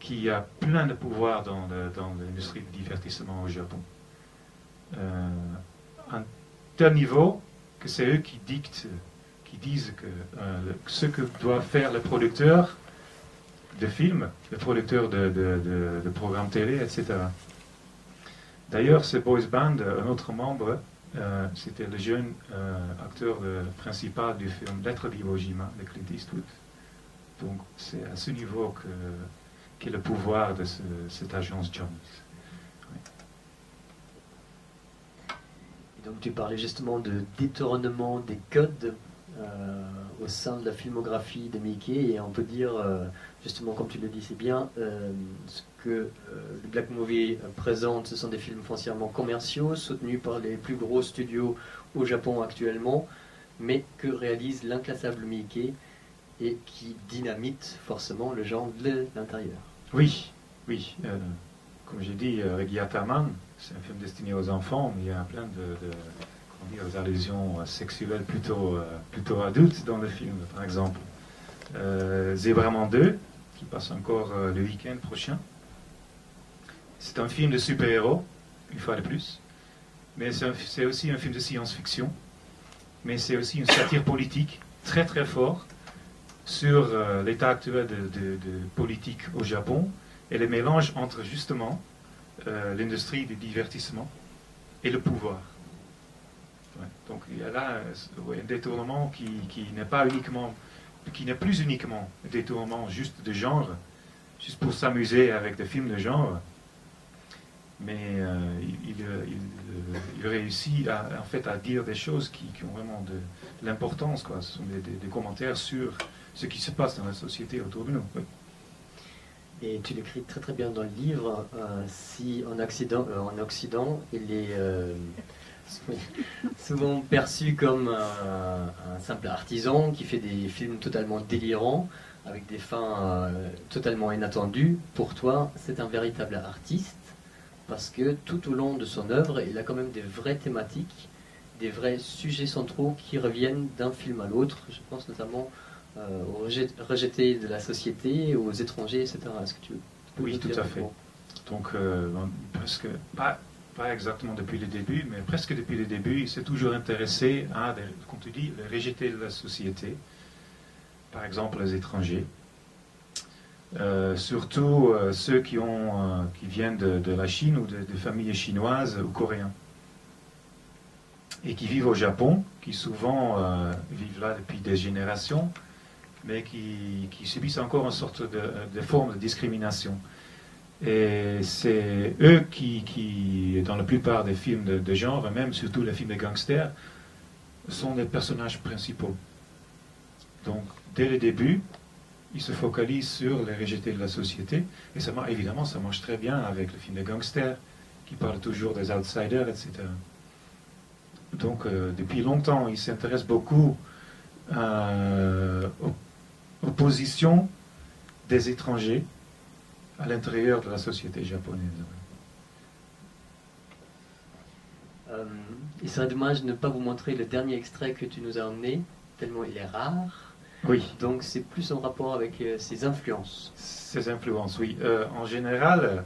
qui a plein de pouvoir dans l'industrie du divertissement au Japon. À un tel niveau que c'est eux qui dictent, qui disent que ce que doit faire le producteur de films, le producteur de programmes télé, etc. D'ailleurs, ce boys band, un autre membre, c'était le jeune acteur principal du film Lettre d'Iwo Jima de Clint Eastwood. Donc c'est à ce niveau qu'est le pouvoir de cette agence Johnny's. Oui. Et donc tu parlais justement de détournement des codes au sein de la filmographie de Miike, et on peut dire, justement comme tu le dis, c'est bien, ce que le Black Movie présente, ce sont des films foncièrement commerciaux, soutenus par les plus gros studios au Japon actuellement, mais que réalise l'inclassable Miike, et qui dynamite forcément le genre de l'intérieur. Oui, oui. Comme j'ai dit, avec Yataman, c'est un film destiné aux enfants, mais il y a plein de allusions sexuelles plutôt adultes dans le film, par exemple. Zebraman 2, qui passe encore le week-end prochain. C'est un film de super-héros, une fois de plus, mais c'est aussi un film de science-fiction, mais c'est aussi une satire politique très très fort sur l'état actuel de politique au Japon et le mélange entre justement l'industrie du divertissement et le pouvoir. Ouais. Donc il y a là un détournement qui n'est plus uniquement un détournement juste de genre, juste pour s'amuser avec des films de genre, mais il réussit en fait à dire des choses qui ont vraiment de l'importance, quoi. Ce sont des commentaires sur ce qui se passe dans la société autour de nous. Oui. Et tu l'écris très très bien dans le livre. Si en Occident, il est souvent perçu comme un simple artisan qui fait des films totalement délirants, avec des fins totalement inattendues, pour toi, c'est un véritable artiste, parce que tout au long de son œuvre, il a quand même des vraies thématiques, des vrais sujets centraux qui reviennent d'un film à l'autre. Je pense notamment aux rejetés de la société, aux étrangers, etc. Est-ce que tu peux Oui, tout à fait. Donc, presque, pas exactement depuis le début, mais presque depuis le début, il s'est toujours intéressé à, comme tu dis, les rejetés de la société, par exemple les étrangers. Surtout ceux qui viennent de la Chine ou de familles chinoises ou coréennes et qui vivent au Japon, qui souvent vivent là depuis des générations, mais qui subissent encore une sorte de forme de discrimination. Et c'est eux qui, dans la plupart des films de genre, et même surtout les films de gangsters, sont les personnages principaux. Donc, dès le début, ils se focalisent sur les rejetés de la société, et évidemment, ça marche très bien avec le film de gangsters, qui parle toujours des outsiders, etc. Donc, depuis longtemps, ils s'intéressent beaucoup aux positions des étrangers, à l'intérieur de la société japonaise. Il serait dommage de ne pas vous montrer le dernier extrait que tu nous as emmené, tellement il est rare. Oui. Donc c'est plus en rapport avec ses influences. Ses influences, oui. En général,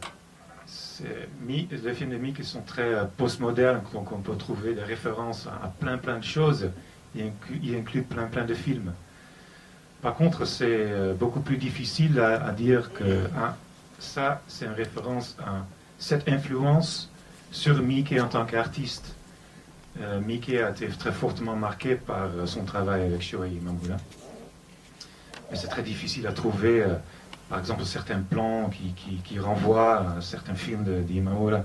les films de Miike sont très postmodernes, donc on peut trouver des références à plein de choses. Il inclut plein de films. Par contre, c'est beaucoup plus difficile à dire que ça, c'est une référence à cette influence sur Miike en tant qu'artiste. Miike a été très fortement marqué par son travail avec Shohei Imamura. Mais c'est très difficile à trouver, par exemple, certains plans qui renvoient à certains films d'Imamura.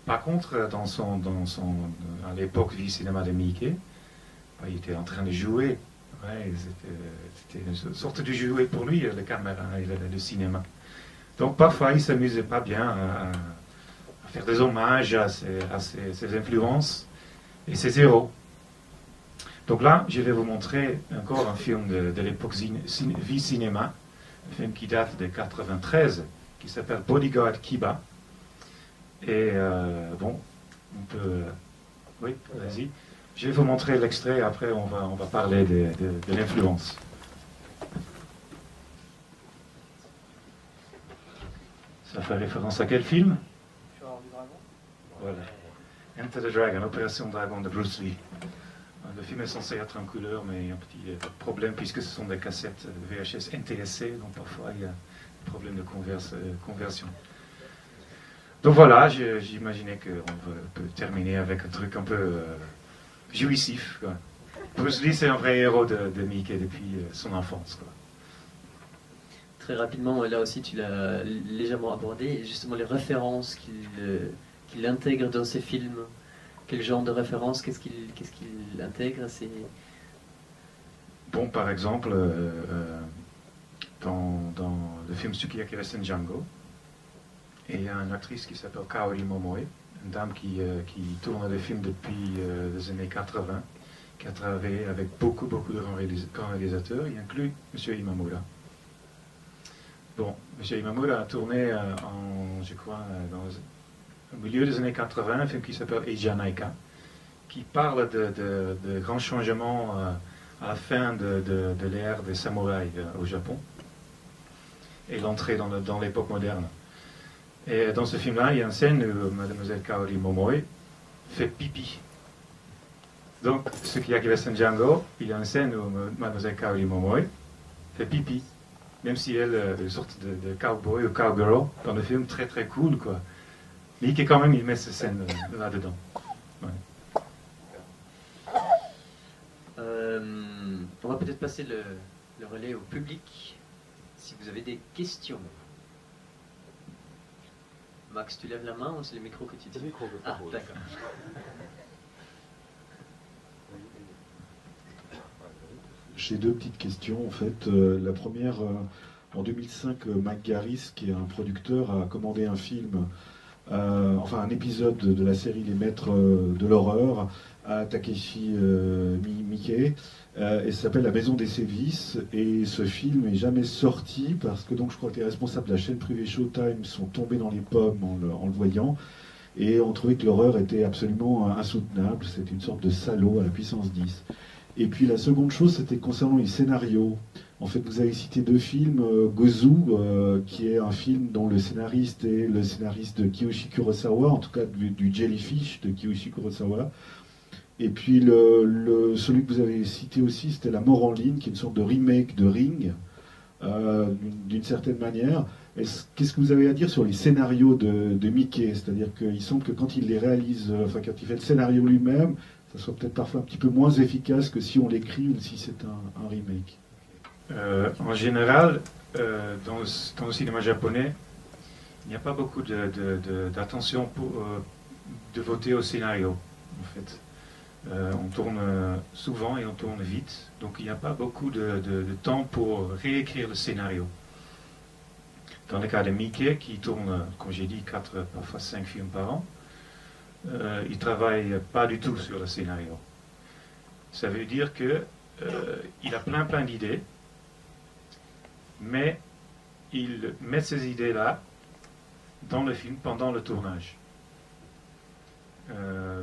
Par contre, à l'époque du cinéma de Miike, il était en train de jouer. Ouais, c'était une sorte de jouet pour lui, la caméra et le cinéma. Donc parfois, il s'amusait pas bien à faire des hommages à ses influences et ses héros. Donc là, je vais vous montrer encore un film de l'époque Vie Cinéma, un film qui date de 93, qui s'appelle Bodyguard Kiba. Et bon, on peut... oui, vas-y. Je vais vous montrer l'extrait et après on va parler de l'influence. Ça fait référence à quel film? Voilà. Enter the Dragon, Opération Dragon de Bruce Lee. Le film est censé être en couleur, mais il y a un petit problème puisque ce sont des cassettes VHS NTSC, donc parfois il y a des problèmes de conversion. Donc voilà, j'imaginais qu'on peut terminer avec un truc un peu jouissif, quoi. Bruce Lee, c'est un vrai héros de Miike depuis son enfance, quoi. Très rapidement, là aussi tu l'as légèrement abordé, justement les références qu'il intègre dans ses films. Quel genre de références, qu'est-ce qu'il intègre? Bon, par exemple, dans le film Sukiyaki Western Django, il y a une actrice qui s'appelle Kaori Momoe, une dame qui tourne des films depuis les années 80, qui a travaillé avec beaucoup de grands réalisateurs, y inclut M. Imamura. Bon, M. Imamura a tourné je crois, au milieu des années 80, un film qui s'appelle Eija Naika, qui parle de grands changements à la fin de l'ère des samouraïs au Japon, et l'entrée dans l'époque moderne. Et dans ce film-là, il y a une scène où Mademoiselle Kaori Momoe fait pipi. Donc, ce qui a Western Django, il y a une scène où Mademoiselle Kaori Momoe fait pipi. Même si elle est une sorte de cowboy ou cowgirl dans le film, très cool, quoi. Mais quand même, il met cette scène là-dedans. Ouais. On va peut-être passer le relais au public, si vous avez des questions. Max, tu lèves la main ou c'est le micro que tu dis? Le micro, ah, d'accord. J'ai deux petites questions en fait. La première, en 2005, Mike Garris, qui est un producteur, a commandé un film, enfin un épisode de la série Les Maîtres de l'horreur à Takeshi Miike, et ça s'appelle La Maison des Sévices. Et ce film n'est jamais sorti parce que donc je crois que les responsables de la chaîne privée Showtime sont tombés dans les pommes en le voyant. Et on trouvait que l'horreur était absolument insoutenable. C'était une sorte de salaud à la puissance 10. Et puis la seconde chose, c'était concernant les scénarios. En fait, vous avez cité deux films, Gozu, qui est un film dont le scénariste est le scénariste de Kiyoshi Kurosawa, en tout cas du Jellyfish de Kiyoshi Kurosawa. Et puis celui que vous avez cité aussi, c'était La Mort en ligne, qui est une sorte de remake de Ring, d'une certaine manière. Qu'est-ce que vous avez à dire sur les scénarios de Miike? C'est-à-dire qu'il semble que quand il les réalise, enfin quand il fait le scénario lui-même, ça soit peut-être parfois un petit peu moins efficace que si on l'écrit ou si c'est un remake. En général, dans le cinéma japonais, il n'y a pas beaucoup d'attention de voter au scénario, en fait. On tourne souvent et on tourne vite, donc il n'y a pas beaucoup de temps pour réécrire le scénario. Dans le cas de Miike, qui tourne, comme j'ai dit, 4, parfois 5 films par an, il ne travaille pas du tout sur le scénario. Ça veut dire qu'il a plein d'idées, mais il met ces idées-là dans le film pendant le tournage.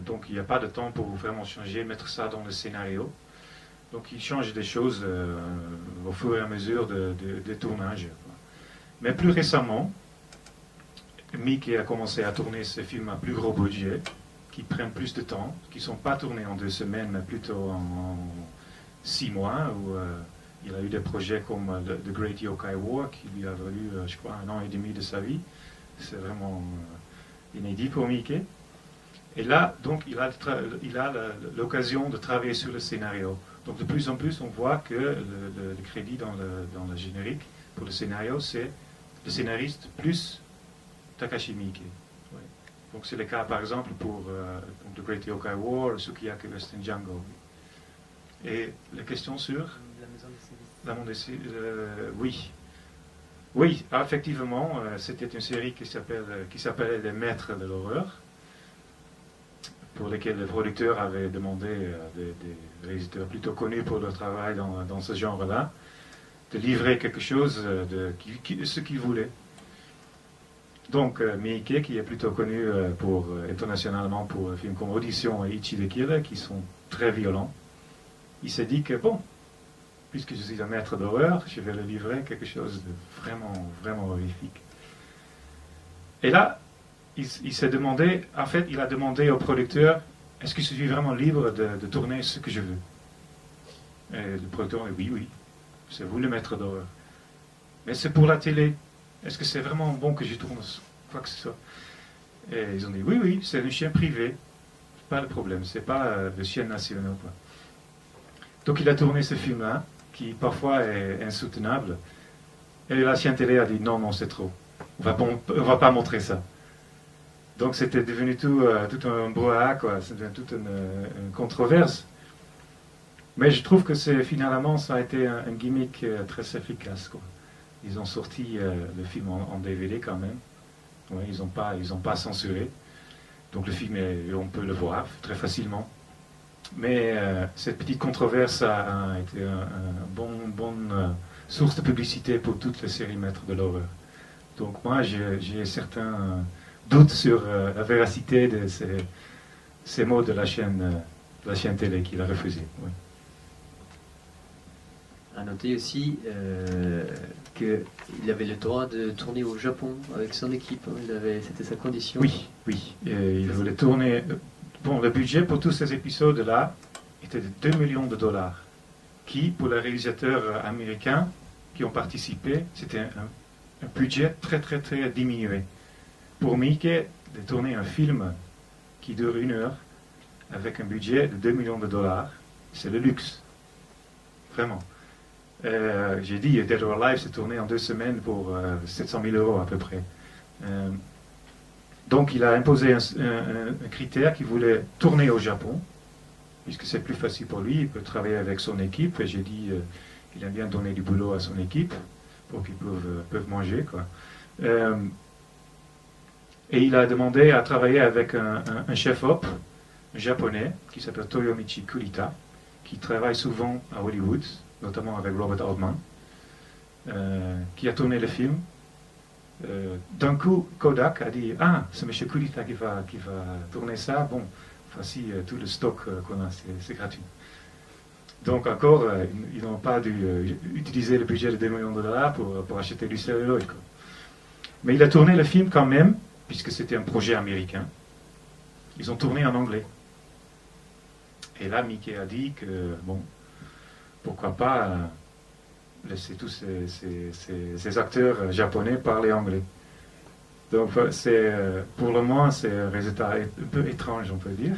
Donc il n'y a pas de temps pour vraiment changer, mettre ça dans le scénario. Donc il change des choses au fur et à mesure des tournages. Mais plus récemment, Mickey a commencé à tourner ces films à plus gros budget, qui prennent plus de temps, qui ne sont pas tournés en 2 semaines, mais plutôt en 6 mois, où il a eu des projets comme The Great Yokai War, qui lui a valu, je crois, 1 an et demi de sa vie. C'est vraiment inédit pour Mickey. Et là, donc, il a l'occasion de travailler sur le scénario. Donc, de plus en plus, on voit que le crédit dans le générique pour le scénario, c'est le scénariste plus Takashi Miike. Ouais. Donc, c'est le cas, par exemple, pour The Great Yokai War, Sukiyaki Western Django. Et la question sur la maison des séries. Oui. Oui, effectivement, c'était une série qui s'appelait Les Maîtres de l'horreur, pour lesquels le producteur avait demandé à des réalisateurs plutôt connus pour leur travail dans ce genre-là, de livrer quelque chose de ce qu'ils voulaient. Donc, Miike, qui est plutôt connu internationalement pour films comme Audition et Ichi de Kira, qui sont très violents, il s'est dit que, bon, puisque je suis un maître d'horreur, je vais le livrer quelque chose de vraiment, vraiment horrifique. Et là, il s'est demandé, en fait, il a demandé au producteur, est-ce que je suis vraiment libre de tourner ce que je veux? Et le producteur a dit, oui, c'est vous le maître d'horreur. Mais c'est pour la télé. Est-ce que c'est vraiment bon que je tourne quoi que ce soit? Et ils ont dit, oui, c'est un chien privé. Pas le problème, c'est pas le chien national, quoi. Donc il a tourné ce film-là, qui parfois est insoutenable. Et la chaîne télé a dit, non, c'est trop. On va pas montrer ça. Donc c'était devenu tout un brouhaha, quoi. C'était toute une controverse. Mais je trouve que finalement, ça a été un gimmick très efficace, quoi. Ils ont sorti le film en DVD quand même. Ouais, ils ont pas censuré. Donc le film, on peut le voir très facilement. Mais cette petite controverse a été une bonne source de publicité pour toutes les séries maîtres de l'horreur. Donc moi, j'ai certains doutes sur la véracité de ces mots de la chaîne télé qu'il a refusé. Oui. À noter aussi qu'il avait le droit de tourner au Japon avec son équipe. C'était sa condition. Oui. Il voulait tourner. Bon, le budget pour tous ces épisodes-là était de 2 millions de dollars, qui, pour les réalisateurs américains qui ont participé, c'était un budget très, très, très diminué. Pour Miike, de tourner un film qui dure 1 heure, avec un budget de 2 millions de dollars, c'est le luxe. Vraiment. J'ai dit, Dead or Alive s'est tourné en 2 semaines pour 700 000 € à peu près. Donc il a imposé un critère qu'il voulait tourner au Japon, puisque c'est plus facile pour lui, il peut travailler avec son équipe, et j'ai dit qu'il aime bien donner du boulot à son équipe, pour qu'ils peuvent manger, quoi. Et il a demandé à travailler avec un chef-op japonais, qui s'appelle Toyomichi Kurita, qui travaille souvent à Hollywood, notamment avec Robert Altman, qui a tourné le film. D'un coup, Kodak a dit, c'est M. Kurita qui va tourner ça, bon, voici tout le stock qu'on a, c'est gratuit. Donc encore, ils n'ont pas dû utiliser le budget de 2 millions de dollars pour acheter du celluloïd, quoi. Mais il a tourné le film quand même, puisque c'était un projet américain. Ils ont tourné en anglais. Et là, Miike a dit que, bon, pourquoi pas laisser tous ces acteurs japonais parler anglais. Donc, pour le moment, c'est un résultat un peu étrange, on peut dire.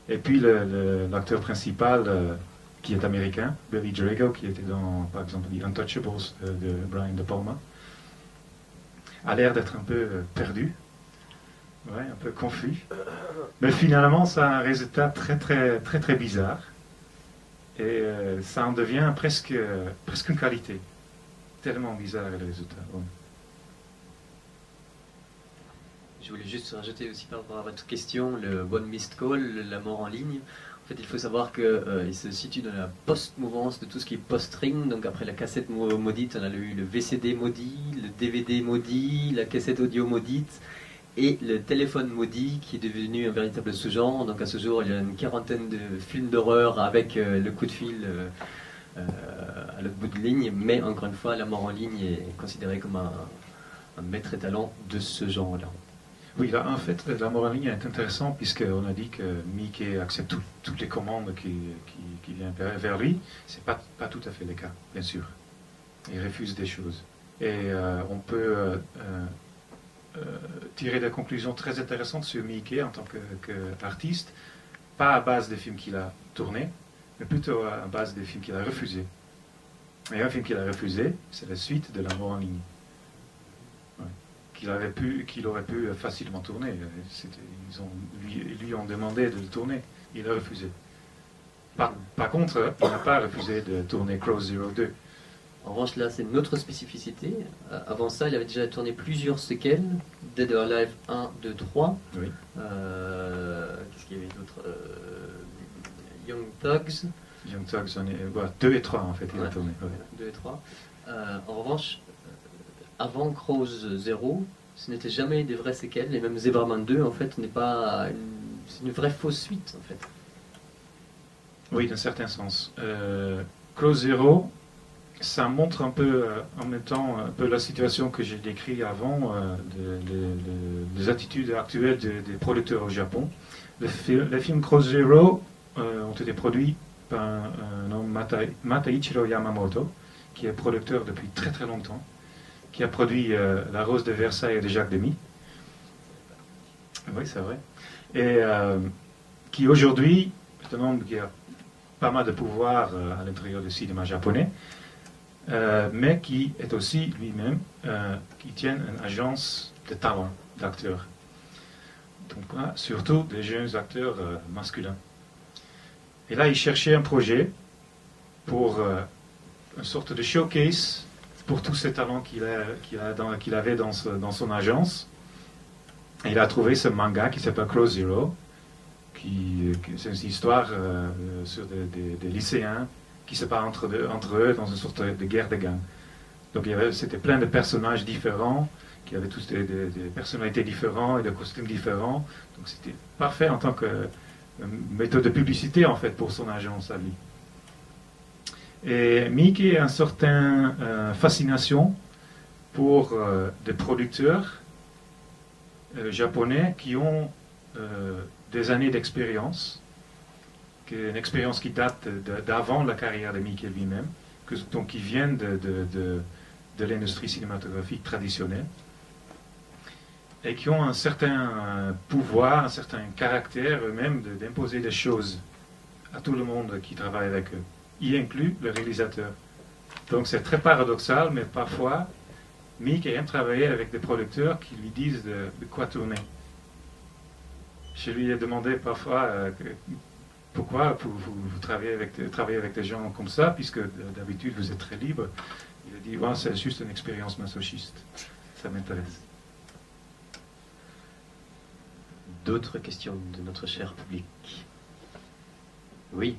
Et puis, l'acteur principal, qui est américain, Billy Drago, qui était dans, par exemple, The Untouchables de Brian De Palma, a l'air d'être un peu perdu, ouais, un peu confus. Mais finalement, ça a un résultat très, très, très, très bizarre. Et ça en devient presque une qualité. Tellement bizarre le résultat. Ouais. Je voulais juste rajouter aussi par rapport à votre question, le One Missed Call, la mort en ligne. En fait, il faut savoir qu'il se situe dans la post-mouvance de tout ce qui est post-string. Donc après la cassette maudite, on a eu le VCD maudit, le DVD maudit, la cassette audio maudite et le téléphone maudit qui est devenu un véritable sous-genre. Donc à ce jour, il y a une quarantaine de films d'horreur avec le coup de fil à l'autre bout de ligne. Mais encore une fois, la mort en ligne est considérée comme un maître étalon de ce genre-là. Oui, là, en fait, la mort en ligne est intéressant puisqu'on a dit que Mickey accepte toutes les commandes qui viennent vers lui. Ce n'est pas tout à fait le cas, bien sûr. Il refuse des choses. Et on peut tirer des conclusions très intéressantes sur Mickey en tant qu'artiste, pas à base des films qu'il a tournés, mais plutôt à base des films qu'il a refusés. Et un film qu'il a refusé, c'est la suite de La mort en ligne. Qu'il aurait pu facilement tourner. Ils lui ont demandé de le tourner. Il a refusé. Par contre, il n'a pas refusé de tourner Crow Zero 2. En revanche, là, c'est une autre spécificité. Avant ça, il avait déjà tourné plusieurs séquelles. Dead or Alive 1, 2, 3. Oui. Qu'est-ce qu'il y avait d'autre Young Thugs. Young Thugs, 2 et 3 en fait, il a tourné. Ouais. 2 et 3. En revanche, avant Crows Zero, ce n'était jamais des vraies séquelles, et même Zebraman 2, en fait, n'est pas c'est une vraie fausse suite, en fait. Oui, d'un certain sens. Crow Zero, ça montre un peu, en même temps, un peu la situation que j'ai décrite avant, des attitudes actuelles des producteurs au Japon. Les films Crow Zero ont été produits par un homme, Mataichiro Yamamoto, qui est producteur depuis très très longtemps, qui a produit La Rose de Versailles de Jacques Demy. Oui, c'est vrai. Et qui aujourd'hui, c'est un homme qui a pas mal de pouvoir à l'intérieur du cinéma japonais, mais qui est aussi lui-même, qui tient une agence de talent d'acteurs. Donc là, surtout des jeunes acteurs masculins. Et là, il cherchait un projet pour une sorte de showcase pour tous ces talents qu'il avait dans son agence. Et il a trouvé ce manga qui s'appelle Crow Zero, c'est une histoire sur des lycéens qui se battent entre eux dans une sorte de guerre de gangs. Donc c'était plein de personnages différents, qui avaient tous des personnalités différentes et des costumes différents. Donc c'était parfait en tant que méthode de publicité en fait pour son agence à lui. Et Mickey a une certaine fascination pour des producteurs japonais qui ont des années d'expérience, une expérience qui date d'avant la carrière de Mickey lui-même, donc qui viennent de l'industrie cinématographique traditionnelle, et qui ont un certain pouvoir, un certain caractère eux-mêmes d'imposer des choses à tout le monde qui travaille avec eux, y inclut le réalisateur. Donc c'est très paradoxal, mais parfois, Mickey aime travailler avec des producteurs qui lui disent de quoi tourner. Je lui ai demandé parfois pourquoi vous travaillez avec des gens comme ça, puisque d'habitude vous êtes très libre. Il a dit, ouais, c'est juste une expérience masochiste. Ça m'intéresse. D'autres questions de notre cher public? Oui.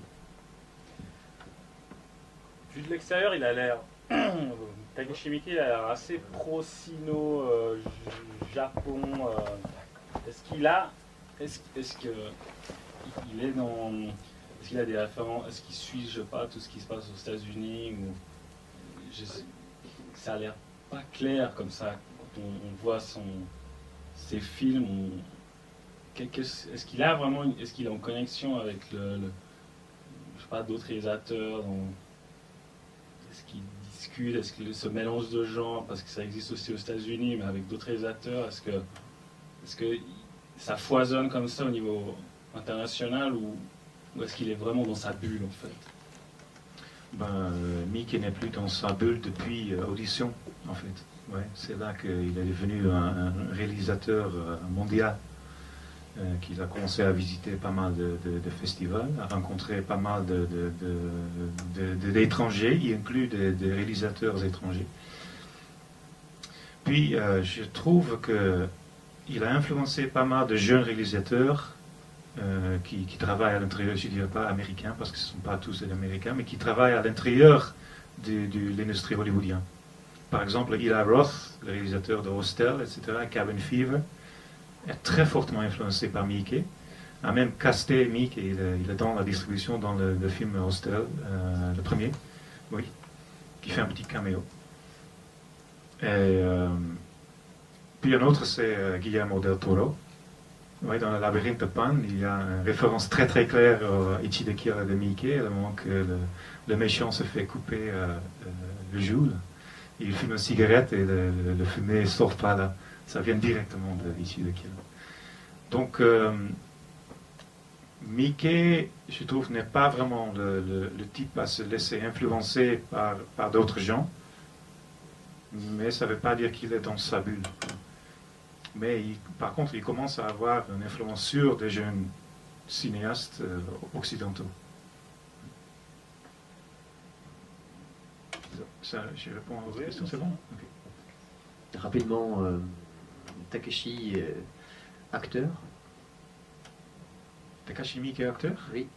Vu de l'extérieur, il a l'air. Takashi Miike, il a l'air assez pro-sino, Japon. Est-ce qu'il a. Est-ce qu'il est dans. Est-ce qu'il a des références? Est-ce qu'il suit, je sais pas, tout ce qui se passe aux États-Unis ou... Ça a l'air pas clair comme ça. Quand on voit ses films. Est-ce qu'il a vraiment. Est-ce qu'il est en connexion avec je sais pas, d'autres réalisateurs Est-ce qu'il discute? Est-ce que ce mélange de genres, parce que ça existe aussi aux États-Unis, mais avec d'autres réalisateurs, est-ce que ça foisonne comme ça au niveau international ou est-ce qu'il est vraiment dans sa bulle en fait? Mickey n'est plus dans sa bulle depuis Audition en fait. Ouais, c'est là qu'il est devenu un réalisateur mondial. Qu'il a commencé à visiter pas mal de festivals, à rencontrer pas mal d'étrangers, y inclut des réalisateurs étrangers. Puis je trouve qu'il a influencé pas mal de jeunes réalisateurs qui travaillent à l'intérieur, je ne dirais pas américains, parce que ce ne sont pas tous des Américains, mais qui travaillent à l'intérieur de l'industrie hollywoodienne. Par exemple, Eli Roth, le réalisateur de Hostel, etc., Cabin Fever, est très fortement influencé par Mickey, a même casté Mickey, il est dans la distribution dans le film Hostel, le premier, oui, qui fait un petit caméo. Et puis un autre, c'est Guillermo del Toro. Oui, dans le labyrinthe de Pan, il y a une référence très très claire au Ichi de Kira de Mickey, au moment que le méchant se fait couper le joule. Il fume une cigarette et le fumée ne sort pas là. Ça vient directement de Ichi de Kira. Donc, Mickey, je trouve, n'est pas vraiment le type à se laisser influencer par d'autres gens. Mais ça ne veut pas dire qu'il est dans sa bulle. Mais par contre, il commence à avoir une influence sur des jeunes cinéastes occidentaux. Ça, je réponds à votre question, c'est bon? Okay. Rapidement, Takeshi, acteur. Takashi Miike est acteur? Oui.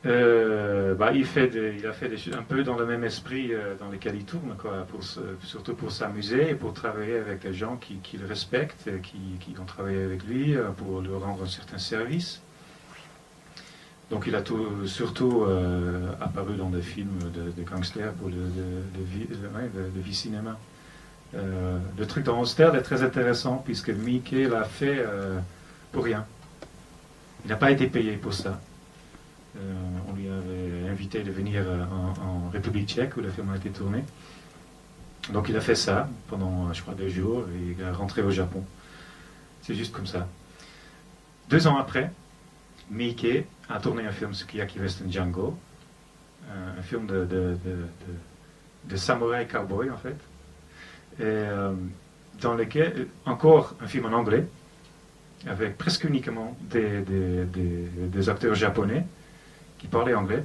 Il a fait des choses un peu dans le même esprit dans lesquels il tourne, quoi, surtout pour s'amuser et pour travailler avec des gens qui le respectent, qui ont travaillé avec lui pour lui rendre un certain service. Donc il a surtout apparu dans des films de gangsters pour le V-Cinéma. Le truc dans Hostel est très intéressant puisque Miike l'a fait pour rien. Il n'a pas été payé pour ça. On lui avait invité de venir en République tchèque où le film a été tourné. Donc il a fait ça pendant, je crois, 2 jours et il est rentré au Japon. C'est juste comme ça. 2 ans après, Miike a tourné un film Sukiyaki Western Django, un film de samouraï cowboy en fait, et dans lequel, encore un film en anglais, avec presque uniquement des acteurs japonais qui parlaient anglais,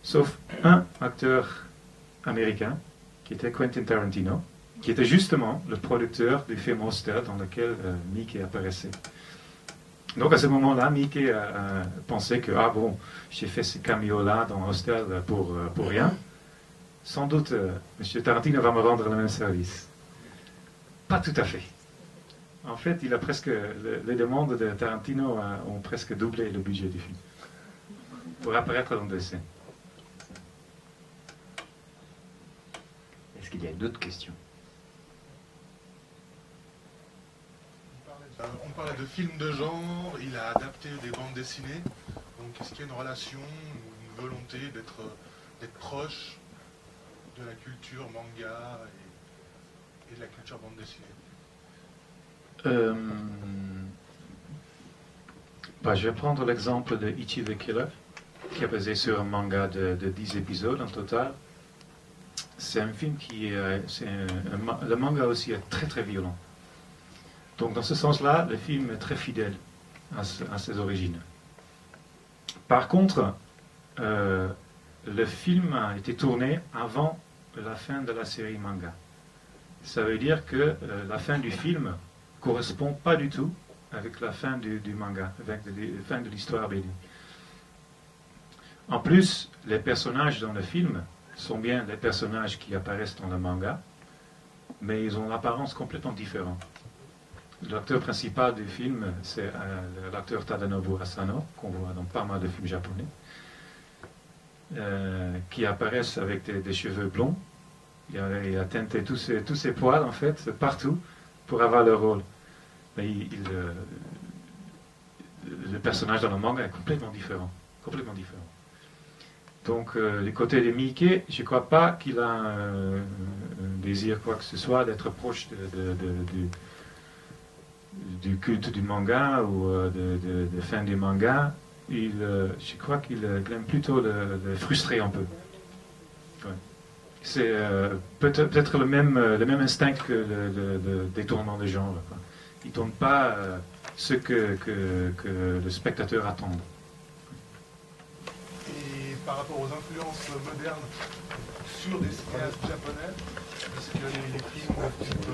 sauf un acteur américain, qui était Quentin Tarantino, qui était justement le producteur du film Hostel dans lequel Miike apparaissait. Donc à ce moment-là, Miike a pensé que, ah bon, j'ai fait ce cameo-là dans Hostel pour rien. Sans doute, M. Tarantino va me rendre le même service. Pas tout à fait. En fait, il a presque, les demandes de Tarantino ont presque doublé le budget du film pour apparaître dans des scènes. Est-ce qu'il y a d'autres questions? On parlait de films de genre, il a adapté des bandes dessinées. Donc est-ce qu'il y a une relation ou une volonté d'être proche de la culture manga et de la culture bande dessinée? Je vais prendre l'exemple de Ichi the Killer, qui est basé sur un manga de 10 épisodes en total. C'est un film le manga aussi est très très violent. Donc dans ce sens-là, le film est très fidèle à ses origines. Par contre, le film a été tourné avant la fin de la série manga. Ça veut dire que la fin du film correspond pas du tout avec la fin du manga, avec la fin de l'histoire BD. En plus, les personnages dans le film sont bien les personnages qui apparaissent dans le manga, mais ils ont l'apparence complètement différente. L'acteur principal du film, c'est l'acteur Tadanobu Asano, qu'on voit dans pas mal de films japonais, qui apparaissent avec des cheveux blonds. Il a teinté tous ses poils, en fait, partout, pour avoir le rôle. Mais le personnage dans le manga est complètement différent. Complètement différent. Donc, du côté de Miike, je ne crois pas qu'il a un désir, quoi que ce soit, d'être proche du culte du manga ou de fin du manga. Je crois qu'il aime plutôt le frustrer un peu. Ouais. C'est peut-être le même instinct que le détournement des genres. Quoi. Il ne tourne pas ce que le spectateur attend. Et par rapport aux influences modernes sur des cinéastes japonais, est-ce que les films type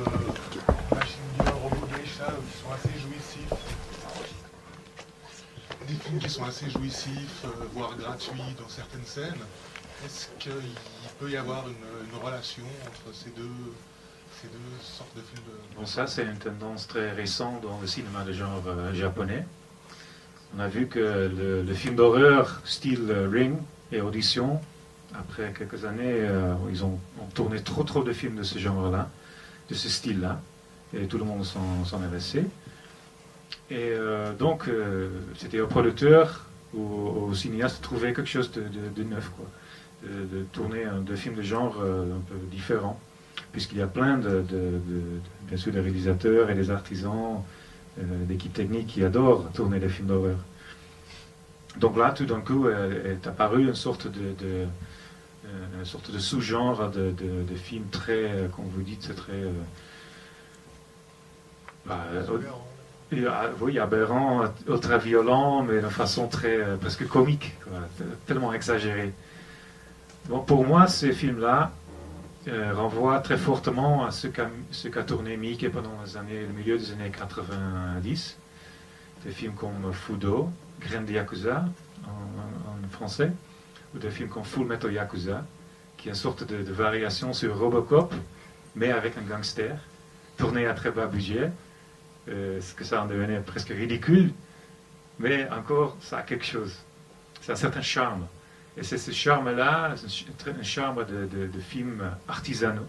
Machine Girl, Robot Geisha, qui sont assez jouissifs, des films qui sont assez jouissifs, voire gratuits dans certaines scènes. Est-ce qu'il peut y avoir une relation entre ces deux sortes de films Bon, ça, c'est une tendance très récente dans le cinéma de genre japonais. On a vu que le film d'horreur style Ring et Audition, après quelques années, ils ont tourné trop de films de ce genre-là, de ce style-là, et tout le monde s'en est laissé. Et donc, c'était au producteur ou au cinéaste de trouver quelque chose de neuf, quoi. De tourner de films de genre un peu différents, puisqu'il y a plein bien sûr, des réalisateurs et des artisans, d'équipes techniques qui adorent tourner des films d'horreur. Donc là, tout d'un coup, est apparue une sorte de sous-genre de films très, comme vous dites, c'est très... oui, aberrant, ultra-violent, mais de façon très, presque comique, quoi, tellement exagéré. Bon, pour moi, ces films-là renvoient très fortement à ce qu'a tourné Miike pendant le milieu des années 90. Des films comme Fudo, Graines de Yakuza, en français, ou des films comme Full Metal Yakuza, qui est une sorte de variation sur Robocop, mais avec un gangster, tourné à très bas budget. Ce que ça en devenait presque ridicule, mais encore, ça a quelque chose. C'est un certain charme. Et c'est ce charme-là, un charme de films artisanaux,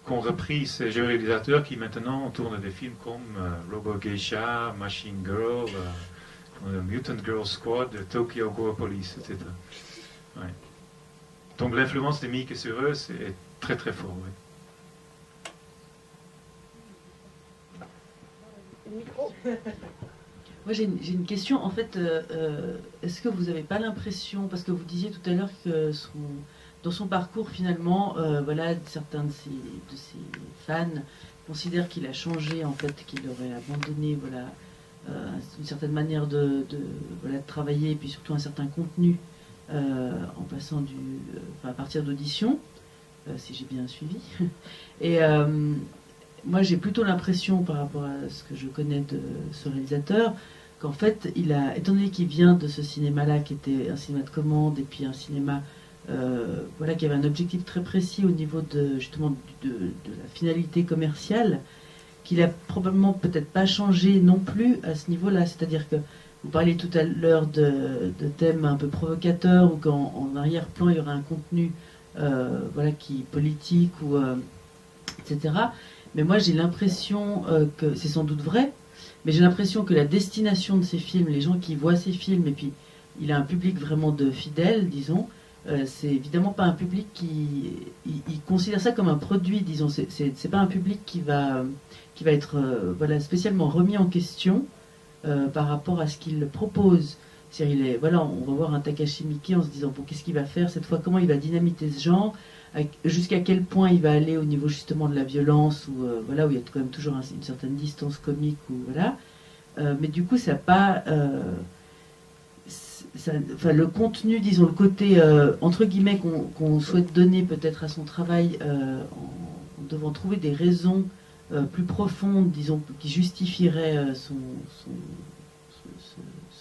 qu'ont repris ces jeunes réalisateurs qui maintenant tournent des films comme Robo Geisha, Machine Girl, Mutant Girl Squad, Tokyo Gore Police, etc. Ouais. Donc l'influence de Miike sur eux, c'est très très fort. Ouais. Moi j'ai une question, en fait, est-ce que vous n'avez pas l'impression, parce que vous disiez tout à l'heure que dans son parcours finalement, voilà, certains de ses fans considèrent qu'il a changé, en fait, qu'il aurait abandonné, voilà, une certaine manière de travailler, et puis surtout un certain contenu en passant à partir d'auditions, si j'ai bien suivi. Et moi, j'ai plutôt l'impression, par rapport à ce que je connais de ce réalisateur, qu'en fait, étant donné qu'il vient de ce cinéma-là, qui était un cinéma de commande, et puis un cinéma voilà, qui avait un objectif très précis au niveau justement de la finalité commerciale, qu'il a probablement peut-être pas changé non plus à ce niveau-là. C'est-à-dire que vous parliez tout à l'heure de thèmes un peu provocateurs, ou qu'en arrière-plan, il y aurait un contenu voilà, qui politique, ou etc. Mais moi, j'ai l'impression que, c'est sans doute vrai, mais j'ai l'impression que la destination de ces films, les gens qui voient ces films, et puis il a un public vraiment de fidèles, disons, c'est évidemment pas un public il considère ça comme un produit, disons, c'est pas un public qui va être voilà, spécialement remis en question par rapport à ce qu'il propose. C'est-à-dire, voilà, on va voir un Takashi Miike en se disant, bon, qu'est-ce qu'il va faire cette fois, comment il va dynamiter ce genre, jusqu'à quel point il va aller au niveau justement de la violence, ou voilà, où il y a quand même toujours une certaine distance comique, ou voilà. Mais du coup, ça n'a pas, enfin, le contenu, disons, le côté entre guillemets qu'on souhaite donner peut-être à son travail, en devant trouver des raisons plus profondes, disons, qui justifieraient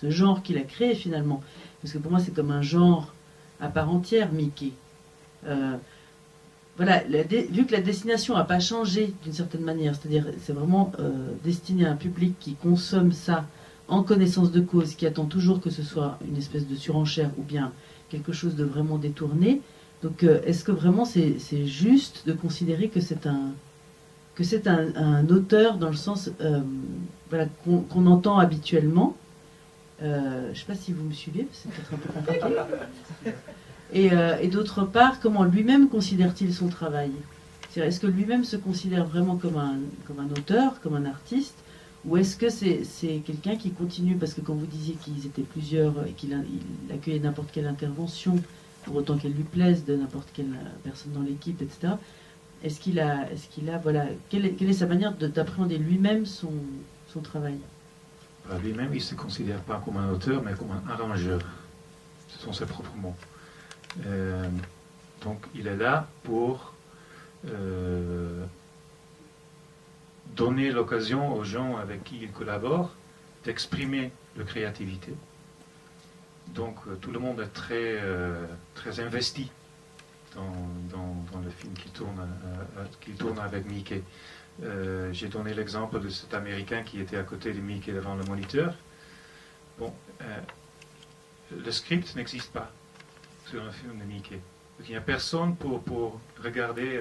ce genre qu'il a créé finalement. Parce que pour moi, c'est comme un genre à part entière, Miike. Voilà, vu que la destination n'a pas changé d'une certaine manière, c'est-à-dire c'est vraiment destiné à un public qui consomme ça en connaissance de cause, qui attend toujours que ce soit une espèce de surenchère ou bien quelque chose de vraiment détourné. Donc est-ce que vraiment c'est juste de considérer que c'est un auteur dans le sens voilà, qu'on entend habituellement? Je ne sais pas si vous me suivez, c'est peut-être un peu compliqué. Et d'autre part, comment lui-même considère-t-il son travail? Est-ce que lui-même se considère vraiment comme un auteur, comme un artiste, ou est-ce que c'est quelqu'un qui continue, parce que quand vous disiez qu'ils étaient plusieurs et qu'il accueillait n'importe quelle intervention, pour autant qu'elle lui plaise, de n'importe quelle personne dans l'équipe, etc., est-ce qu'il a voilà, quelle est sa manière d'appréhender lui-même son travail? Lui-même, il ne se considère pas comme un auteur, mais comme un arrangeur. Ce sont ses propres mots. Donc il est là pour donner l'occasion aux gens avec qui il collabore d'exprimer la créativité. Donc tout le monde est très investi dans le film qui tourne avec Mickey. J'ai donné l'exemple de cet Américain qui était à côté de Mickey devant le moniteur. Bon, le script n'existe pas sur un film de Mickey. Donc, il n'y a personne pour garder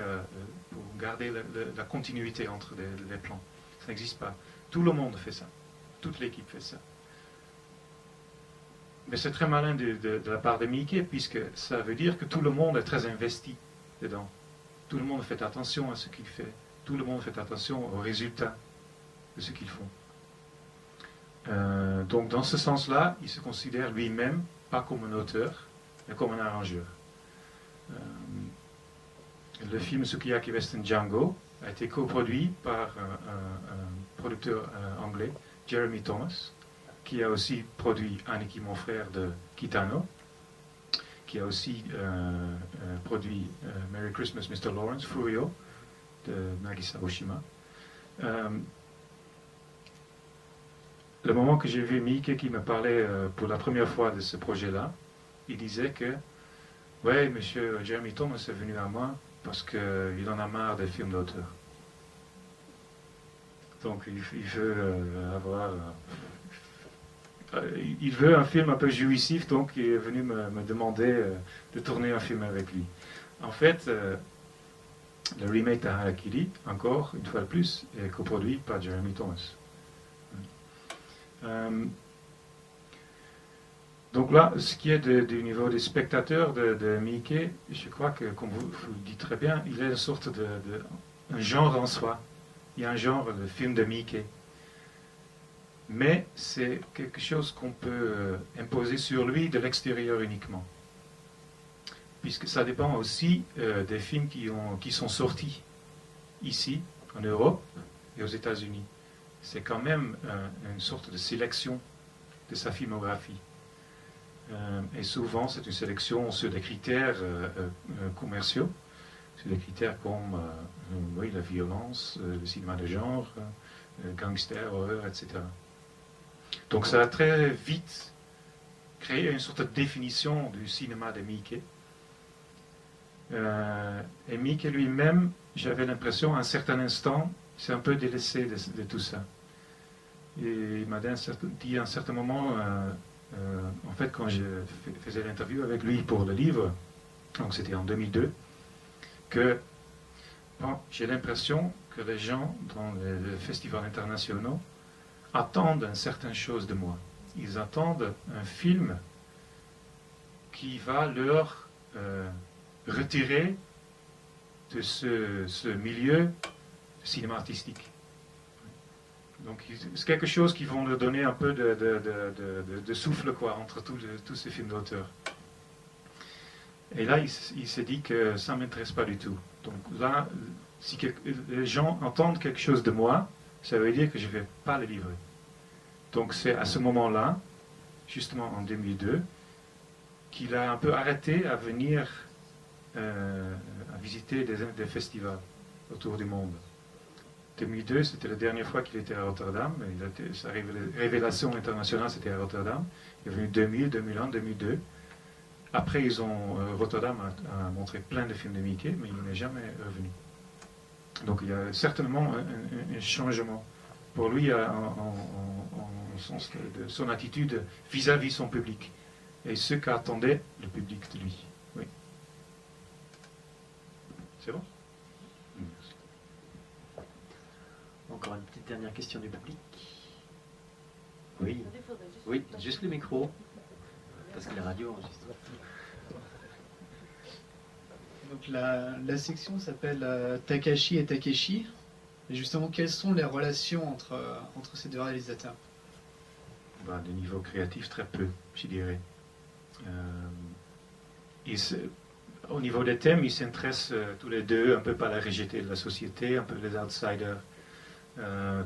la continuité entre les plans. Ça n'existe pas. Tout le monde fait ça. Toute l'équipe fait ça. Mais c'est très malin de la part de Mickey, puisque ça veut dire que tout le monde est très investi dedans. Tout le monde fait attention à ce qu'il fait. Tout le monde fait attention aux résultats de ce qu'ils font. Donc dans ce sens-là, il se considère lui-même pas comme un auteur, mais comme un arrangeur. Le film Sukiyaki Western Django a été coproduit par un producteur anglais, Jeremy Thomas, qui a aussi produit Aniki, mon frère, de Kitano, qui a aussi produit Merry Christmas Mr. Lawrence, Furio, de Nagisa Oshima. Le moment que j'ai vu Mickey qui me parlait pour la première fois de ce projet-là, il disait que, ouais, monsieur Jeremy Thomas est venu à moi parce qu'il en a marre des films d'auteur. Donc il veut il veut un film un peu jouissif, donc il est venu me demander de tourner un film avec lui. En fait, le remake de Harakiri, encore une fois de plus, est coproduit par Jeremy Thomas. Donc là, ce qui est du niveau des spectateurs de Mickey, je crois que, comme vous le dites très bien, il est une sorte un genre en soi. Il y a un genre de film de Mickey. Mais c'est quelque chose qu'on peut imposer sur lui de l'extérieur uniquement. Puisque ça dépend aussi des films qui sont sortis ici, en Europe et aux États-Unis. C'est quand même une sorte de sélection de sa filmographie. Et souvent, c'est une sélection sur des critères commerciaux, sur des critères comme oui, la violence, le cinéma de genre, gangster, horreur, etc. Donc ça a très vite créé une sorte de définition du cinéma de Mickey. Et Mickey lui-même, j'avais l'impression, à un certain instant, s'est un peu délaissé de tout ça. Et il m'a dit à un certain moment, en fait, quand je faisais l'interview avec lui pour le livre, donc c'était en 2002, que bon, j'ai l'impression que les gens dans les festivals internationaux attendent une certaine chose de moi. Ils attendent un film qui va leur retirer de ce milieu cinéma artistique. Donc c'est quelque chose qui vont leur donner un peu de souffle quoi, entre tous ces films d'auteur. Et là, il s'est dit que ça ne m'intéresse pas du tout. Donc là, si les gens entendent quelque chose de moi, ça veut dire que je ne vais pas le livrer. Donc c'est à ce moment-là, justement en 2002, qu'il a un peu arrêté à venir à visiter des festivals autour du monde. 2002, c'était la dernière fois qu'il était à Rotterdam. Sa révélation internationale, c'était à Rotterdam. Il est venu 2000, 2001, 2002. Après, Rotterdam a montré plein de films de Mickey, mais il n'est jamais revenu. Donc il y a certainement un changement pour lui en sens de son attitude vis-à-vis son public et ce qu'attendait le public de lui. Oui. C'est bon? Encore une petite dernière question du public. Oui, oui, juste le micro, parce que la radio enregistre. Donc la section s'appelle Takashi et Takeshi. Et justement, quelles sont les relations entre ces deux réalisateurs? De niveau créatif, très peu, je dirais. Au niveau des thèmes, ils s'intéressent tous les deux un peu par la rejetée de la société, un peu les outsiders.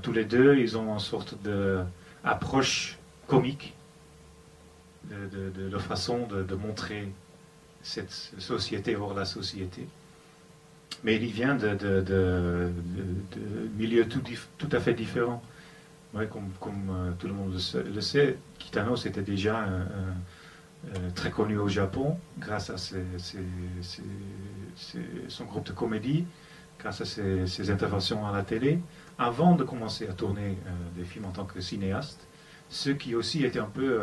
Tous les deux, ils ont une sorte d'approche comique de leur façon de montrer cette société hors la société. Mais il vient de milieux tout à fait différents. Ouais, comme tout le monde le sait, Kitano c'était déjà très connu au Japon grâce à son groupe de comédie, grâce à ses interventions à la télé, avant de commencer à tourner des films en tant que cinéaste, ce qui aussi était un peu...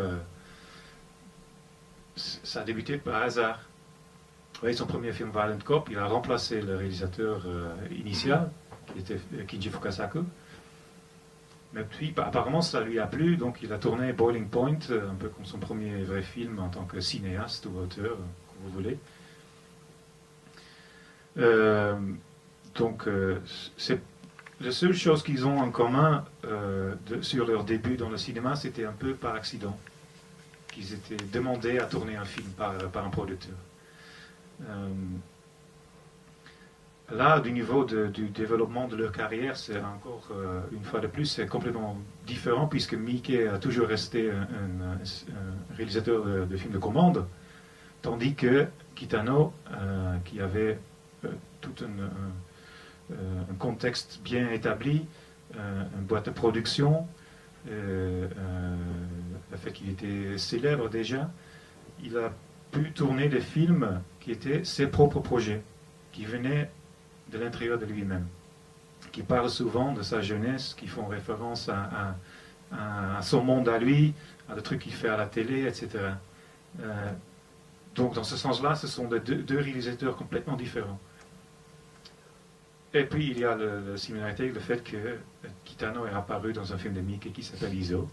ça a débuté par hasard. Vous voyez, son premier film Violent Cop, il a remplacé le réalisateur initial, qui était Kinji Fukasaku. Mais puis, apparemment, ça lui a plu, donc il a tourné Boiling Point, un peu comme son premier vrai film en tant que cinéaste ou auteur, comme vous voulez. Donc, c'est la seule chose qu'ils ont en commun sur leur début dans le cinéma, c'était un peu par accident qu'ils étaient demandés à tourner un film par un producteur. Là, du niveau du développement de leur carrière, c'est encore, une fois de plus, c'est complètement différent, puisque Miike a toujours resté un réalisateur de films de commande, tandis que Kitano, qui avait tout un contexte bien établi, une boîte de production, le fait qu'il était célèbre déjà, il a pu tourner des films qui étaient ses propres projets, qui venaient de l'intérieur de lui-même, qui parlent souvent de sa jeunesse, qui font référence à son monde à lui, à des trucs qu'il fait à la télé, etc. Donc dans ce sens-là, ce sont deux réalisateurs complètement différents. Et puis il y a la similarité avec le fait que Kitano est apparu dans un film de Miike qui s'appelle Iso,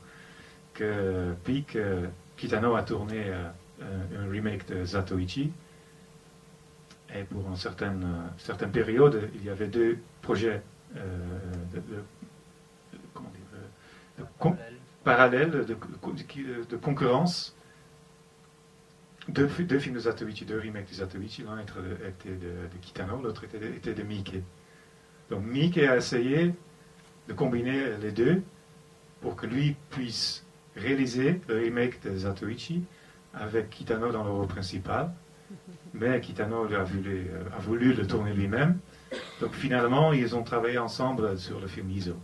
puis que Kitano a tourné un remake de Zatoichi. Et pour une certaine période, il y avait deux projets parallèles de concurrence. Deux films de Zatoichi, deux remakes de Zatoichi. L'un était de Kitano, l'autre était de Miike. Donc Miike a essayé de combiner les deux pour que lui puisse réaliser le remake de Zatoichi avec Kitano dans le rôle principal. Mais Kitano a voulu le tourner lui-même. Donc finalement, ils ont travaillé ensemble sur le film Iso.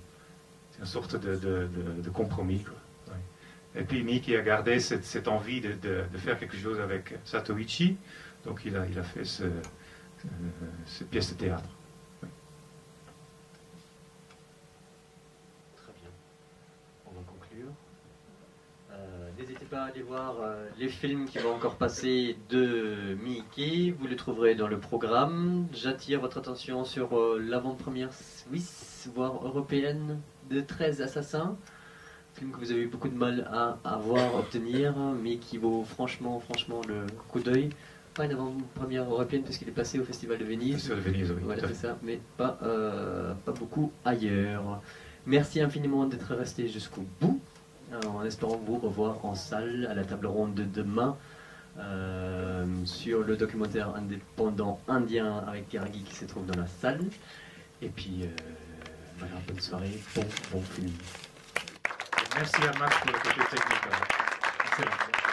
C'est une sorte de compromis, quoi. Ouais. Et puis Miike a gardé cette envie de faire quelque chose avec Zatoichi. Donc il a fait cette pièce de théâtre. Ouais. Très bien. On va conclure. N'hésitez pas à aller voir les films qui vont encore passer de Miike. Vous les trouverez dans le programme. J'attire votre attention sur l'avant-première suisse, voire européenne, de 13 Assassins. Film que vous avez eu beaucoup de mal à voir, obtenir, mais qui vaut franchement le coup d'œil. Pas une avant-première européenne parce qu'il est passé au Festival de Venise. Festival de Venise, oui. Voilà, c'est ça, mais pas beaucoup ailleurs. Merci infiniment d'être resté jusqu'au bout. En espérant vous revoir en salle à la table ronde de demain sur le documentaire indépendant indien avec Gargi qui se trouve dans la salle. Et puis, voilà, bonne soirée, bon film. Merci à Max pour le côté technique. Excellent.